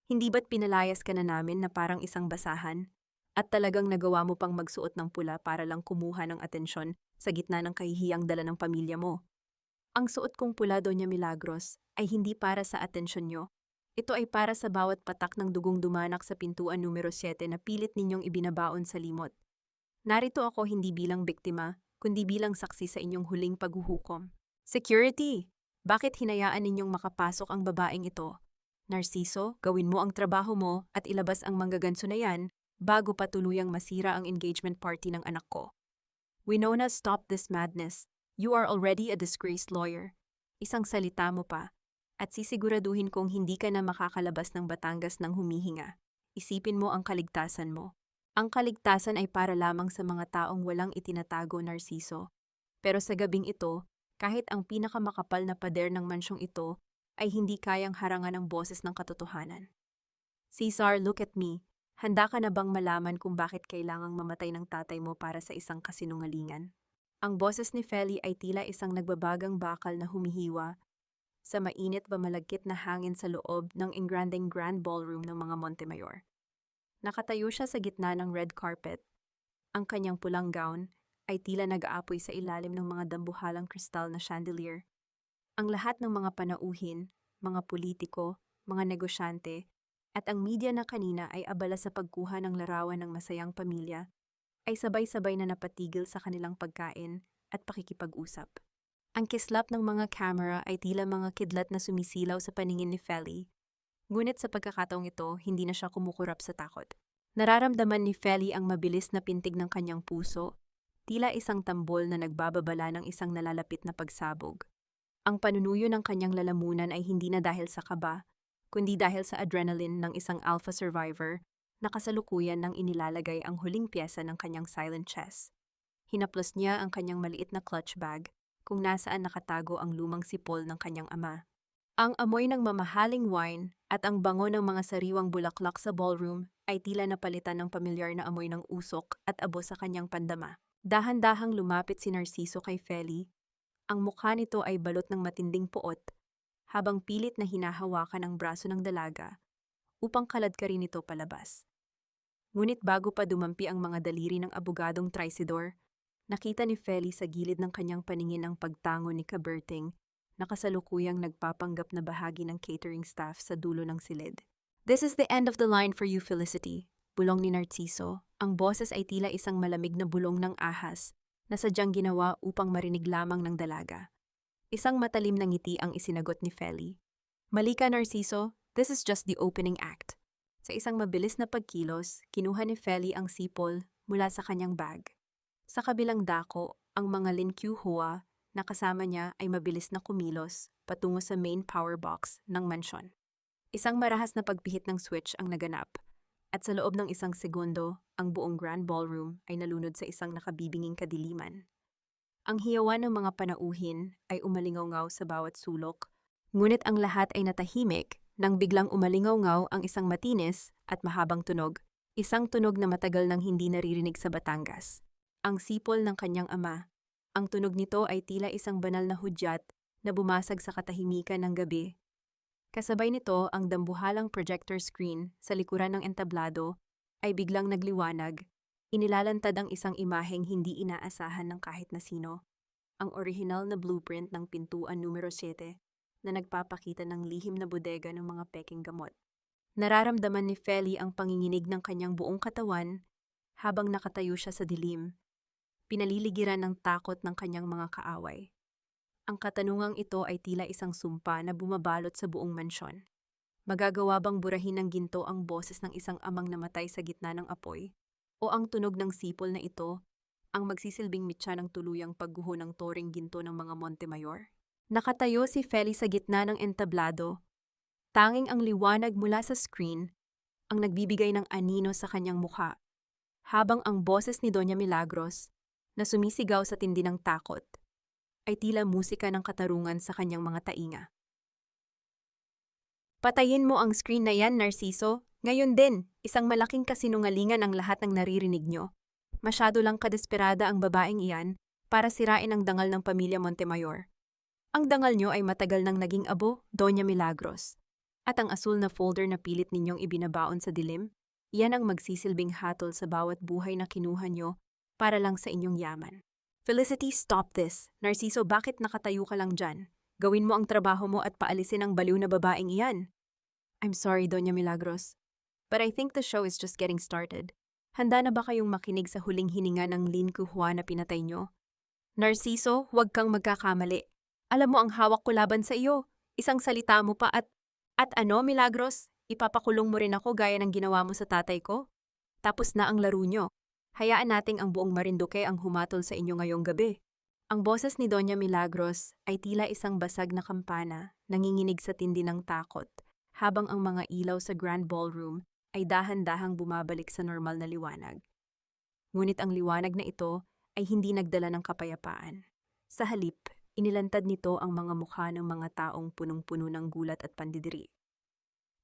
Hindi ba't pinalayas ka na namin na parang isang basahan? At talagang nagawa mo pang magsuot ng pula para lang kumuha ng atensyon sa gitna ng kahihiyang dala ng pamilya mo? Ang suot kong pula, Doña Milagros, ay hindi para sa atensyon nyo. Ito ay para sa bawat patak ng dugong dumanak sa pintuan numero 7 na pilit ninyong ibinabaon sa limot. Narito ako hindi bilang biktima, kundi bilang saksi sa inyong huling paghuhukom. Security! Bakit hinayaan ninyong makapasok ang babaeng ito? Narciso, gawin mo ang trabaho mo at ilabas ang manggaganso na yan bago pa tuluyang masira ang engagement party ng anak ko. Winona, stop this madness. You are already a disgraced lawyer. Isang salita mo pa, at sisiguraduhin kong hindi ka na makakalabas ng Batangas ng humihinga. Isipin mo ang kaligtasan mo. Ang kaligtasan ay para lamang sa mga taong walang itinatago, Narciso. Pero sa gabing ito, kahit ang pinakamakapal na pader ng mansyong ito ay hindi kayang harangan ang boses ng katotohanan. Cesar, look at me. Handa ka na bang malaman kung bakit kailangang mamatay ng tatay mo para sa isang kasinungalingan? Ang boses ni Feli ay tila isang nagbabagang bakal na humihiwa sa mainit ba malagkit na hangin sa loob ng engranding grand ballroom ng mga Montemayor. Nakatayo siya sa gitna ng red carpet. Ang kanyang pulang gown ay tila nag-aapoy sa ilalim ng mga dambuhalang kristal na chandelier. Ang lahat ng mga panauhin, mga politiko, mga negosyante, at ang media na kanina ay abala sa pagkuha ng larawan ng masayang pamilya, ay sabay-sabay na napatigil sa kanilang pagkain at pakikipag-usap. Ang kislap ng mga camera ay tila mga kidlat na sumisilaw sa paningin ni Feli. Ngunit sa pagkakataong ito, hindi na siya kumukurap sa takot. Nararamdaman ni Feli ang mabilis na pintig ng kanyang puso, tila isang tambol na nagbababala ng isang nalalapit na pagsabog. Ang panunuyo ng kanyang lalamunan ay hindi na dahil sa kaba, kundi dahil sa adrenaline ng isang alpha survivor na kasalukuyan nang inilalagay ang huling pyesa ng kanyang silent chess. Hinaplos niya ang kanyang maliit na clutch bag kung nasaan nakatago ang lumang sipol ng kanyang ama. Ang amoy ng mamahaling wine at ang bango ng mga sariwang bulaklak sa ballroom ay tila napalitan ng pamilyar na amoy ng usok at abo sa kanyang pandama. Dahan-dahang lumapit si Narciso kay Feli. Ang mukha nito ay balot ng matinding puot, habang pilit na hinahawakan ang braso ng dalaga upang kaladkarin ito palabas. Ngunit bago pa dumampi ang mga daliri ng abogadong Trisidor, nakita ni Feli sa gilid ng kanyang paningin ang pagtango ni Caberting na kasalukuyang nagpapanggap na bahagi ng catering staff sa dulo ng silid. "This is the end of the line for you, Felicity," bulong ni Narciso. Ang boses ay tila isang malamig na bulong ng ahas na sadyang ginawa upang marinig lamang ng dalaga. Isang matalim na ngiti ang isinagot ni Feli. "Mali ka, Narciso. This is just the opening act." Sa isang mabilis na pagkilos, kinuha ni Feli ang sipol mula sa kanyang bag. Sa kabilang dako, ang mga Lin Hua na kasama niya ay mabilis na kumilos patungo sa main power box ng mansyon. Isang marahas na pagpihit ng switch ang naganap, at sa loob ng isang segundo, ang buong grand ballroom ay nalunod sa isang nakabibinging kadiliman. Ang hiyawan ng mga panauhin ay umalingaw-ngaw sa bawat sulok, ngunit ang lahat ay natahimik nang biglang umalingaw-ngaw ang isang matinis at mahabang tunog, isang tunog na matagal nang hindi naririnig sa Batangas. Ang sipol ng kanyang ama. Ang tunog nito ay tila isang banal na hudyat na bumasag sa katahimikan ng gabi. Kasabay nito, ang dambuhalang projector screen sa likuran ng entablado ay biglang nagliwanag. Inilalantad ang isang imaheng hindi inaasahan ng kahit na sino. Ang orihinal na blueprint ng pintuan numero 7 na nagpapakita ng lihim na bodega ng mga peking gamot. Nararamdaman ni Feli ang panginginig ng kanyang buong katawan habang nakatayo siya sa dilim. Pinaliligiran ng takot ng kanyang mga kaaway. Ang katanungang ito ay tila isang sumpa na bumabalot sa buong mansyon. Magagawa bang burahin ng ginto ang boses ng isang amang namatay sa gitna ng apoy? O ang tunog ng sipol na ito ang magsisilbing mitya ng tuluyang pagguho ng toring ginto ng mga Montemayor? Nakatayo si Feli sa gitna ng entablado. Tanging ang liwanag mula sa screen ang nagbibigay ng anino sa kanyang mukha, habang ang boses ni Doña Milagros na sumisigaw sa tindi ng takot ay tila musika ng katarungan sa kanyang mga tainga. Patayin mo ang screen na yan, Narciso. Ngayon din, isang malaking kasinungalingan ang lahat ng naririnig nyo. Masyado lang kadesperada ang babaeng iyan para sirain ang dangal ng pamilya Montemayor. Ang dangal nyo ay matagal nang naging abo, Doña Milagros. At ang asul na folder na pilit ninyong ibinabaon sa dilim, iyan ang magsisilbing hatol sa bawat buhay na kinuha nyo para lang sa inyong yaman. Felicity, stop this. Narciso, bakit nakatayo ka lang dyan? Gawin mo ang trabaho mo at paalisin ang baliw na babaeng iyan. I'm sorry, Doña Milagros, but I think the show is just getting started. Handa na ba kayong makinig sa huling hininga ng Lin Kuhua na pinatay nyo? Narciso, huwag kang magkakamali. Alam mo ang hawak ko laban sa iyo. Isang salita mo pa at ano, Milagros? Ipapakulong mo rin ako gaya ng ginawa mo sa tatay ko? Tapos na ang laro nyo. Hayaan nating ang buong Marinduque ang humatol sa inyo ngayong gabi. Ang boses ni Doña Milagros ay tila isang basag na kampana, nanginginig sa tindi ng takot, habang ang mga ilaw sa Grand Ballroom ay dahan-dahang bumabalik sa normal na liwanag. Ngunit ang liwanag na ito ay hindi nagdala ng kapayapaan. Sa halip, inilantad nito ang mga mukha ng mga taong punong-puno ng gulat at pandidiri.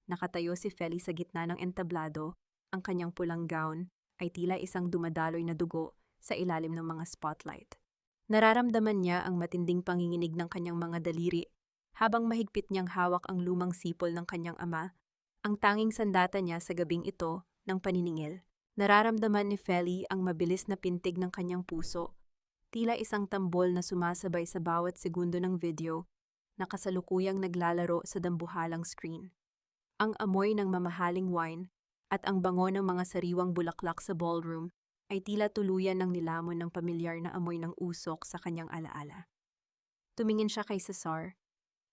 Nakatayo si Feli sa gitna ng entablado, ang kanyang pulang gown ay tila isang dumadaloy na dugo sa ilalim ng mga spotlight. Nararamdaman niya ang matinding panginginig ng kanyang mga daliri habang mahigpit niyang hawak ang lumang sipol ng kanyang ama, ang tanging sandata niya sa gabing ito ng paniningil. Nararamdaman ni Feli ang mabilis na pintig ng kanyang puso, tila isang tambol na sumasabay sa bawat segundo ng video na kasalukuyang naglalaro sa dambuhalang screen. Ang amoy ng mamahaling wine at ang bango ng mga sariwang bulaklak sa ballroom ay tila tuluyan ng nilamon ng pamilyar na amoy ng usok sa kanyang alaala. Tumingin siya kay Cesar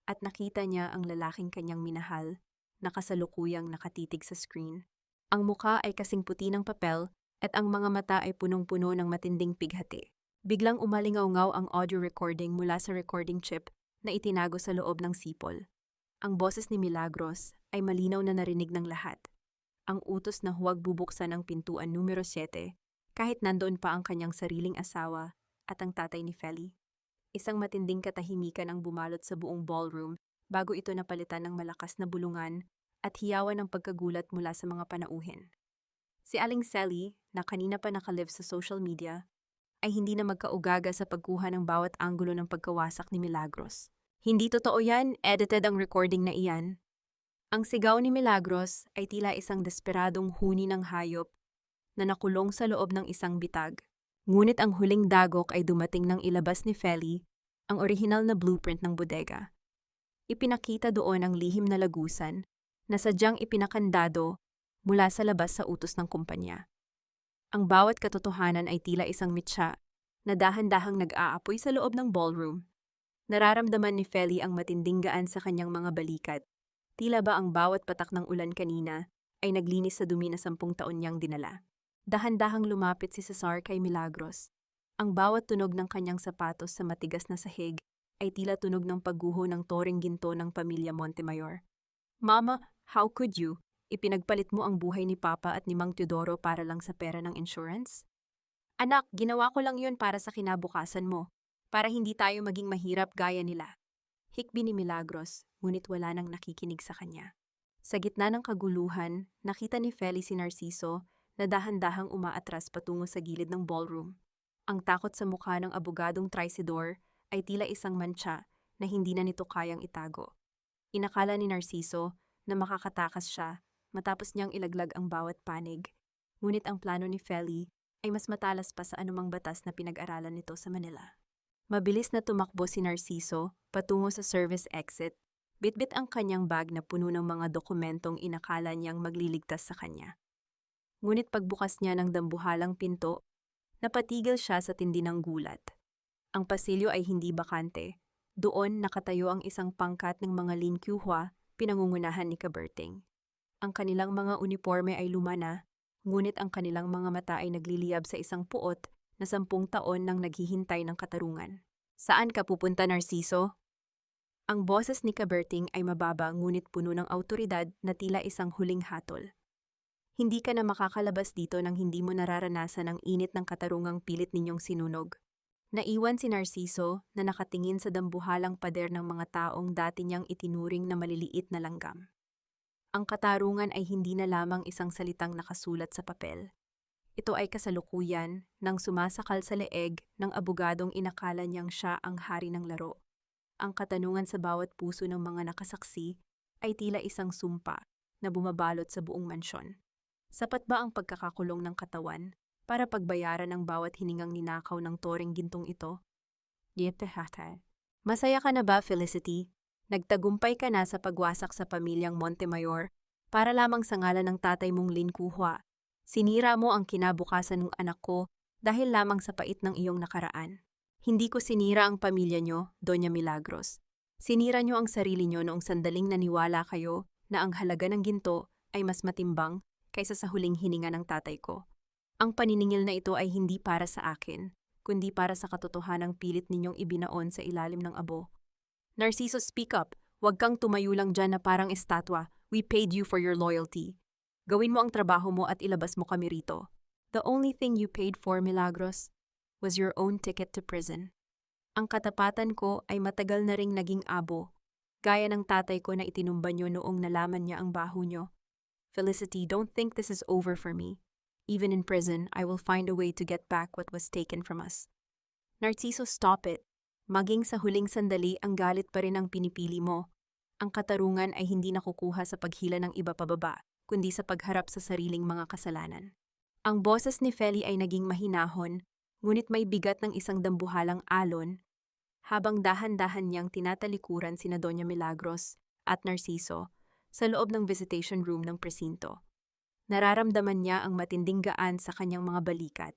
at nakita niya ang lalaking kanyang minahal na kasalukuyang nakatitig sa screen. Ang muka ay kasing puti ng papel at ang mga mata ay punong-puno ng matinding pighati. Biglang umalingaw-ngaw ang audio recording mula sa recording chip na itinago sa loob ng sipol. Ang boses ni Milagros ay malinaw na narinig ng lahat. Ang utos na huwag bubuksan ang pintuan numero 7 kahit nandoon pa ang kanyang sariling asawa at ang tatay ni Feli. Isang matinding katahimikan ang bumalot sa buong ballroom bago ito napalitan ng malakas na bulungan at hiyawan ng pagkagulat mula sa mga panauhin. Si Aling Sally, na kanina pa nakalive sa social media, ay hindi na magkaugaga sa pagkuha ng bawat anggulo ng pagkawasak ni Milagros. Hindi totoo yan, edited ang recording na iyan. Ang sigaw ni Milagros ay tila isang desperadong huni ng hayop na nakulong sa loob ng isang bitag. Ngunit ang huling dagok ay dumating nang ilabas ni Feli ang orihinal na blueprint ng bodega. Ipinakita doon ang lihim na lagusan na sadyang ipinakandado mula sa labas sa utos ng kumpanya. Ang bawat katotohanan ay tila isang mitsa na dahan-dahang nag-aapoy sa loob ng ballroom. Nararamdaman ni Feli ang matinding gaan sa kanyang mga balikat. Tila ba ang bawat patak ng ulan kanina ay naglinis sa dumi na 10 taon niyang dinala. Dahan-dahang lumapit si Cesar kay Milagros. Ang bawat tunog ng kanyang sapatos sa matigas na sahig ay tila tunog ng pagguho ng toring ginto ng pamilya Montemayor. Mama, how could you? Ipinagpalit mo ang buhay ni Papa at ni Mang Teodoro para lang sa pera ng insurance? Anak, ginawa ko lang yun para sa kinabukasan mo, para hindi tayo maging mahirap gaya nila. Hikbi ni Milagros, ngunit wala nang nakikinig sa kanya. Sa gitna ng kaguluhan, nakita ni Feli si Narciso na dahan-dahang umaatras patungo sa gilid ng ballroom. Ang takot sa mukha ng abogadong Trisidor ay tila isang mantsa na hindi na nito kayang itago. Inakala ni Narciso na makakatakas siya matapos niyang ilaglag ang bawat panig. Ngunit ang plano ni Feli ay mas matalas pa sa anumang batas na pinag-aralan nito sa Manila. Mabilis na tumakbo si Narciso patungo sa service exit. Bitbit ang kanyang bag na puno ng mga dokumentong inakala niyang magliligtas sa kanya. Ngunit pagbukas niya ng dambuhalang pinto, napatigil siya sa tindi ng gulat. Ang pasilyo ay hindi bakante. Doon nakatayo ang isang pangkat ng mga Lin Kuhua, pinangungunahan ni Caberting. Ang kanilang mga uniforme ay luma na, ngunit ang kanilang mga mata ay nagliliyab sa isang puot na 10 taon nang naghihintay ng katarungan. Saan ka pupunta, Narciso? Ang boses ni Caberting ay mababa ngunit puno ng awtoridad na tila isang huling hatol. Hindi ka na makakalabas dito nang hindi mo nararanasan ang init ng katarungang pilit ninyong sinunog. Naiwan si Narciso na nakatingin sa dambuhalang pader ng mga taong dati niyang itinuring na maliliit na langgam. Ang katarungan ay hindi na lamang isang salitang nakasulat sa papel. Ito ay kasalukuyan ng sumasakal sa leeg ng abogadong inakala niyang siya ang hari ng laro. Ang katanungan sa bawat puso ng mga nakasaksi ay tila isang sumpa na bumabalot sa buong mansyon. Sapat ba ang pagkakakulong ng katawan para pagbayaran ang bawat hiningang ninakaw ng toreng gintong ito? Masaya ka na ba, Felicity? Nagtagumpay ka na sa pagwasak sa pamilyang Montemayor para lamang sa ngalan ng tatay mong Linkuhua. Sinira mo ang kinabukasan ng anak ko dahil lamang sa pait ng iyong nakaraan. Hindi ko sinira ang pamilya nyo, Doña Milagros. Sinira nyo ang sarili nyo noong sandaling naniwala kayo na ang halaga ng ginto ay mas matimbang kaysa sa huling hininga ng tatay ko. Ang paniningil na ito ay hindi para sa akin, kundi para sa katotohanang pilit ninyong ibinaon sa ilalim ng abo. Narciso, speak up. Huwag kang tumayo lang dyan na parang estatwa. We paid you for your loyalty. Gawin mo ang trabaho mo at ilabas mo kami rito. The only thing you paid for, Milagros, was your own ticket to prison. Ang katapatan ko ay matagal na ring naging abo, gaya ng tatay ko na itinumba nyo noong nalaman niya ang baho nyo. Felicity, don't think this is over for me. Even in prison, I will find a way to get back what was taken from us. Narciso, stop it. Maging sa huling sandali, ang galit pa rin ang pinipili mo. Ang katarungan ay hindi nakukuha sa paghila ng iba pababa, kundi sa pagharap sa sariling mga kasalanan. Ang boses ni Feli ay naging mahinahon, ngunit may bigat ng isang dambuhalang alon, habang dahan-dahan niyang tinatalikuran sina Doña Milagros at Narciso sa loob ng visitation room ng presinto. Nararamdaman niya ang matinding gaan sa kanyang mga balikat.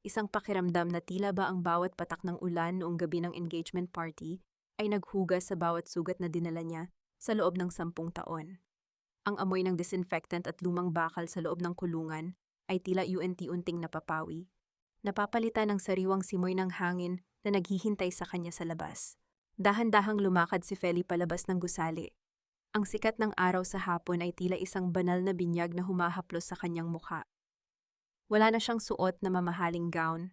Isang pakiramdam na tila ba ang bawat patak ng ulan noong gabi ng engagement party ay naghugas sa bawat sugat na dinala niya sa loob ng 10 taon. Ang amoy ng disinfectant at lumang bakal sa loob ng kulungan ay tila unti-unting napapawi. Napapalitan ng sariwang simoy ng hangin na naghihintay sa kanya sa labas. Dahan-dahang lumakad si Feli palabas ng gusali. Ang sikat ng araw sa hapon ay tila isang banal na binyag na humahaplos sa kanyang mukha. Wala na siyang suot na mamahaling gown.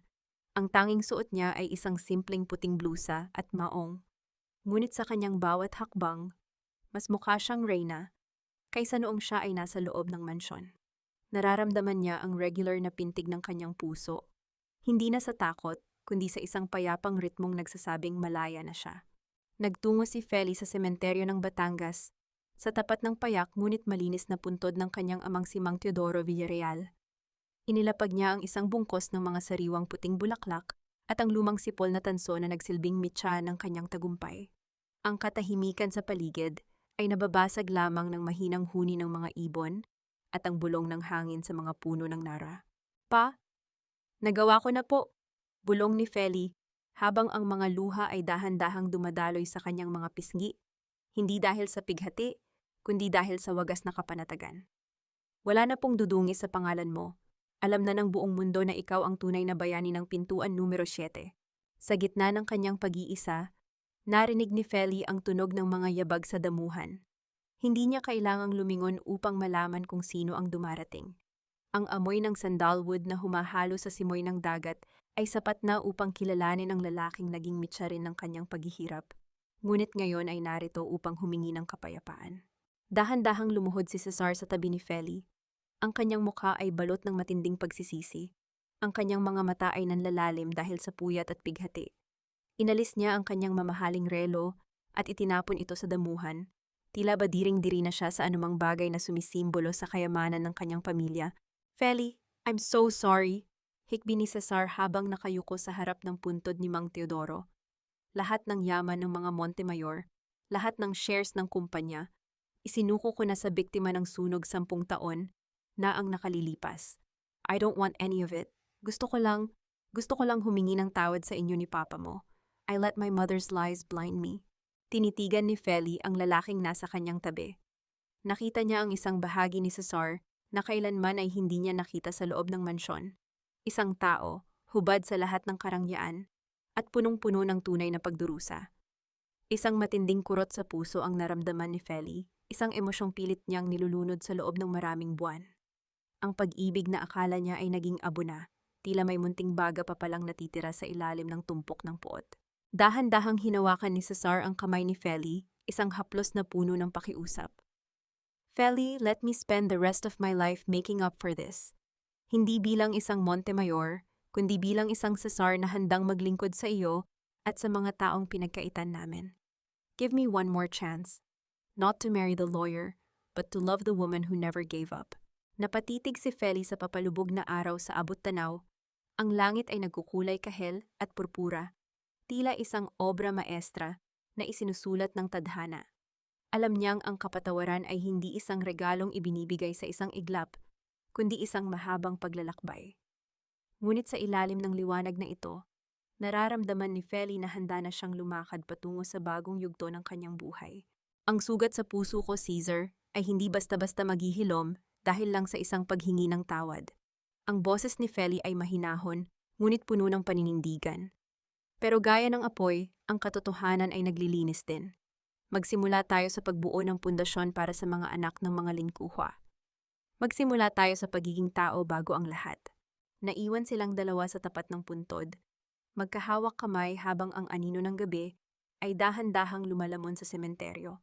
Ang tanging suot niya ay isang simpleng puting blusa at maong. Ngunit sa kanyang bawat hakbang, mas mukha siyang reyna kaysa noong siya ay nasa loob ng mansyon. Nararamdaman niya ang regular na pintig ng kanyang puso. Hindi na sa takot, kundi sa isang payapang ritmong nagsasabing malaya na siya. Nagtungo si Feli sa sementeryo ng Batangas, sa tapat ng payak ngunit malinis na puntod ng kanyang amang si Mang Teodoro Villarreal. Inilapag niya ang isang bungkos ng mga sariwang puting bulaklak at ang lumang sipol na tanso na nagsilbing mitya ng kanyang tagumpay. Ang katahimikan sa paligid ay nababasag lamang ng mahinang huni ng mga ibon at ang bulong ng hangin sa mga puno ng nara. Pa, nagawa ko na po, bulong ni Feli, habang ang mga luha ay dahan-dahang dumadaloy sa kanyang mga pisngi, hindi dahil sa pighati, kundi dahil sa wagas na kapanatagan. Wala na pong dudungis sa pangalan mo. Alam na ng buong mundo na ikaw ang tunay na bayani ng pintuan numero 7. Sa gitna ng kanyang pag-iisa, narinig ni Feli ang tunog ng mga yabag sa damuhan. Hindi niya kailangang lumingon upang malaman kung sino ang dumarating. Ang amoy ng sandalwood na humahalo sa simoy ng dagat ay sapat na upang kilalanin ang lalaking naging mitya rin ng kanyang paghihirap. Ngunit ngayon ay narito upang humingi ng kapayapaan. Dahan-dahang lumuhod si Cesar sa tabi ni Feli. Ang kanyang mukha ay balot ng matinding pagsisisi. Ang kanyang mga mata ay nanlalalim dahil sa puyat at pighati. Inalis niya ang kanyang mamahaling relo at itinapon ito sa damuhan. Tila ba diring-diri na siya sa anumang bagay na sumisimbolo sa kayamanan ng kanyang pamilya. Feli, I'm so sorry, hikbi ni Cesar habang nakayuko sa harap ng puntod ni Mang Teodoro. Lahat ng yaman ng mga Montemayor, lahat ng shares ng kumpanya, isinuko ko na sa biktima ng sunog 10 taon na ang nakalilipas. I don't want any of it. Gusto ko lang humingi ng tawad sa inyo ni Papa mo. I let my mother's lies blind me. Tinitigan ni Feli ang lalaking nasa kanyang tabi. Nakita niya ang isang bahagi ni Cesar na kailanman ay hindi niya nakita sa loob ng mansyon. Isang tao, hubad sa lahat ng karangyaan, at punong-puno ng tunay na pagdurusa. Isang matinding kurot sa puso ang naramdaman ni Feli, isang emosyong pilit niyang nilulunod sa loob ng maraming buwan. Ang pag-ibig na akala niya ay naging abo na, tila may munting baga pa palang natitira sa ilalim ng tumpok ng puot. Dahan-dahang hinawakan ni Cesar ang kamay ni Feli, isang haplos na puno ng pakiusap. Feli, let me spend the rest of my life making up for this. Hindi bilang isang Montemayor, kundi bilang isang Cesar na handang maglingkod sa iyo at sa mga taong pinagkaitan namin. Give me one more chance. Not to marry the lawyer, but to love the woman who never gave up. Napatitig si Feli sa papalubog na araw sa abot-tanaw. Ang langit ay nagkukulay kahel at purpura, tila isang obra maestra na isinusulat ng tadhana. Alam niyang ang kapatawaran ay hindi isang regalong ibinibigay sa isang iglap, kundi isang mahabang paglalakbay. Ngunit sa ilalim ng liwanag na ito, nararamdaman ni Feli na handa na siyang lumakad patungo sa bagong yugto ng kanyang buhay. Ang sugat sa puso ko, Caesar, ay hindi basta-basta maghihilom dahil lang sa isang paghingi ng tawad. Ang boses ni Feli ay mahinahon, ngunit puno ng paninindigan. Pero gaya ng apoy, ang katotohanan ay naglilinis din. Magsimula tayo sa pagbuo ng pundasyon para sa mga anak ng mga lingkuhwa. Magsimula tayo sa pagiging tao bago ang lahat. Naiwan silang dalawa sa tapat ng puntod. Magkahawak kamay habang ang anino ng gabi ay dahan-dahang lumalamon sa sementeryo.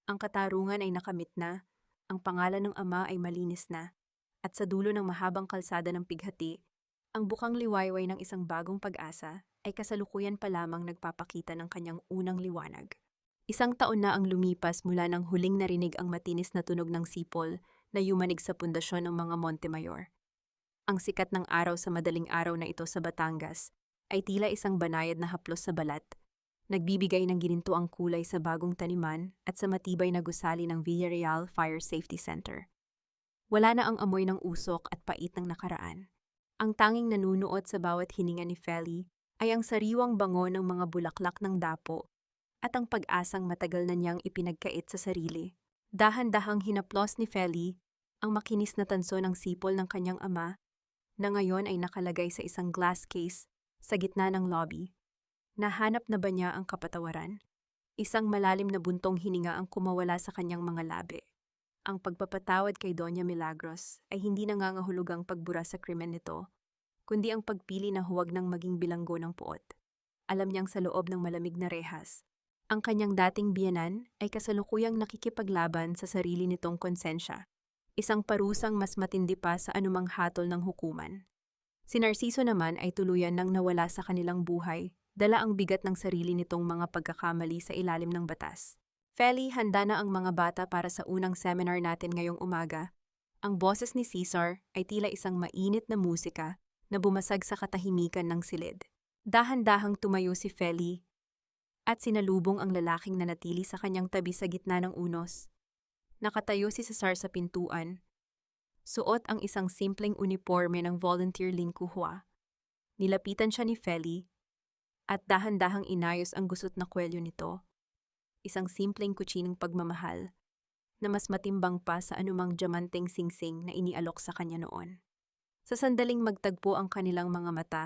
Ang katarungan ay nakamit na, ang pangalan ng ama ay malinis na, at sa dulo ng mahabang kalsada ng pighati, ang bukang liwayway ng isang bagong pag-asa ay kasalukuyan pa lamang nagpapakita ng kanyang unang liwanag. Isang taon na ang lumipas mula nang huling narinig ang matinis na tunog ng sipol na yumanig sa pundasyon ng mga Montemayor. Ang sikat ng araw sa madaling araw na ito sa Batangas ay tila isang banayad na haplos sa balat, nagbibigay ng ginintuang kulay sa bagong taniman at sa matibay na gusali ng Villarreal Fire Safety Center. Wala na ang amoy ng usok at pait ng nakaraan. Ang tanging nanunuot sa bawat hininga ni Feli ay ang sariwang bango ng mga bulaklak ng dapo at ang pag-asang matagal na niyang ipinagkait sa sarili. Dahan-dahang hinaplos ni Feli ang makinis na tanso ng sipol ng kanyang ama na ngayon ay nakalagay sa isang glass case sa gitna ng lobby. Nahanap na ba niya ang kapatawaran? Isang malalim na buntong hininga ang kumawala sa kanyang mga labi. Ang pagpapatawad kay Doña Milagros ay hindi nangangahulugang pagbura sa krimen nito, kundi ang pagpili na huwag nang maging bilanggo ng puot. Alam niyang sa loob ng malamig na rehas, ang kanyang dating biyenan ay kasalukuyang nakikipaglaban sa sarili nitong konsensya, isang parusang mas matindi pa sa anumang hatol ng hukuman. Si Narciso naman ay tuluyan nang nawala sa kanilang buhay, dala ang bigat ng sarili nitong mga pagkakamali sa ilalim ng batas. Feli, handa na ang mga bata para sa unang seminar natin ngayong umaga. Ang boses ni Cesar ay tila isang mainit na musika na bumasag sa katahimikan ng silid. Dahan-dahang tumayo si Feli at sinalubong ang lalaking nanatili sa kanyang tabi sa gitna ng unos. Nakatayo si Cesar sa pintuan. Suot ang isang simpleng uniforme ng volunteer lingkuhwa. Nilapitan siya ni Feli at dahan-dahang inayos ang gusot na kwelyo nito. Isang simpleng kutsinong pagmamahal na mas matimbang pa sa anumang diamanteng singsing na inialok sa kanya noon. Sa sandaling magtagpo ang kanilang mga mata,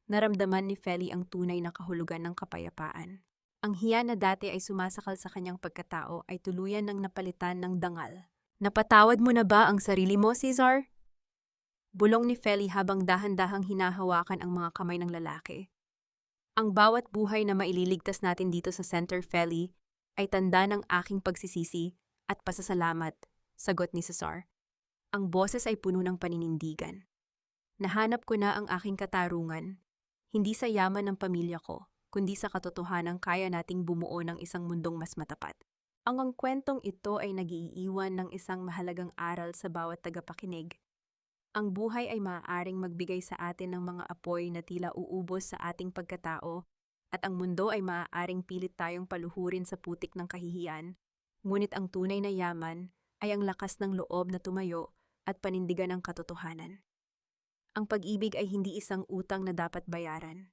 naramdaman ni Feli ang tunay na kahulugan ng kapayapaan. Ang hiya na dati ay sumasakal sa kanyang pagkatao ay tuluyan ng napalitan ng dangal. Napatawad mo na ba ang sarili mo, Cesar? Bulong ni Feli habang dahan-dahang hinahawakan ang mga kamay ng lalaki. Ang bawat buhay na maililigtas natin dito sa Center, Feli, ay tanda ng aking pagsisisi at pasasalamat, sagot ni Cesar. Ang boses ay puno ng paninindigan. Nahanap ko na ang aking katarungan, hindi sa yaman ng pamilya ko, kundi sa katotohanang kaya nating bumuo ng isang mundong mas matapat. Ang kwentong ito ay nag-iiwan ng isang mahalagang aral sa bawat tagapakinig. Ang buhay ay maaaring magbigay sa atin ng mga apoy na tila uubos sa ating pagkatao, at ang mundo ay maaaring pilit tayong paluhurin sa putik ng kahihiyan, ngunit ang tunay na yaman ay ang lakas ng loob na tumayo at panindigan ang katotohanan. Ang pag-ibig ay hindi isang utang na dapat bayaran.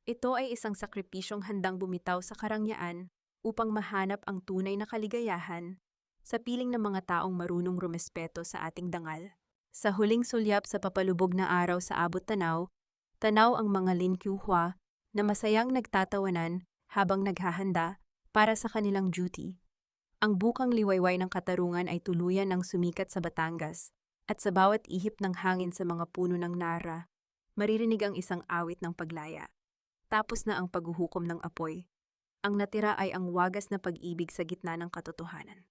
Ito ay isang sakripisyong handang bumitaw sa karangyaan upang mahanap ang tunay na kaligayahan sa piling ng mga taong marunong rumespeto sa ating dangal. Sa huling sulyap sa papalubog na araw sa abot-tanaw, tanaw ang mga lingkuhwa na masayang nagtatawanan habang naghahanda para sa kanilang duty. Ang bukang liwayway ng katarungan ay tuluyan ng sumikat sa Batangas, at sa bawat ihip ng hangin sa mga puno ng Nara, Maririnig ang isang awit ng paglaya. Tapos na ang paghuhukom ng apoy. Ang natira ay ang wagas na pag-ibig sa gitna ng katotohanan.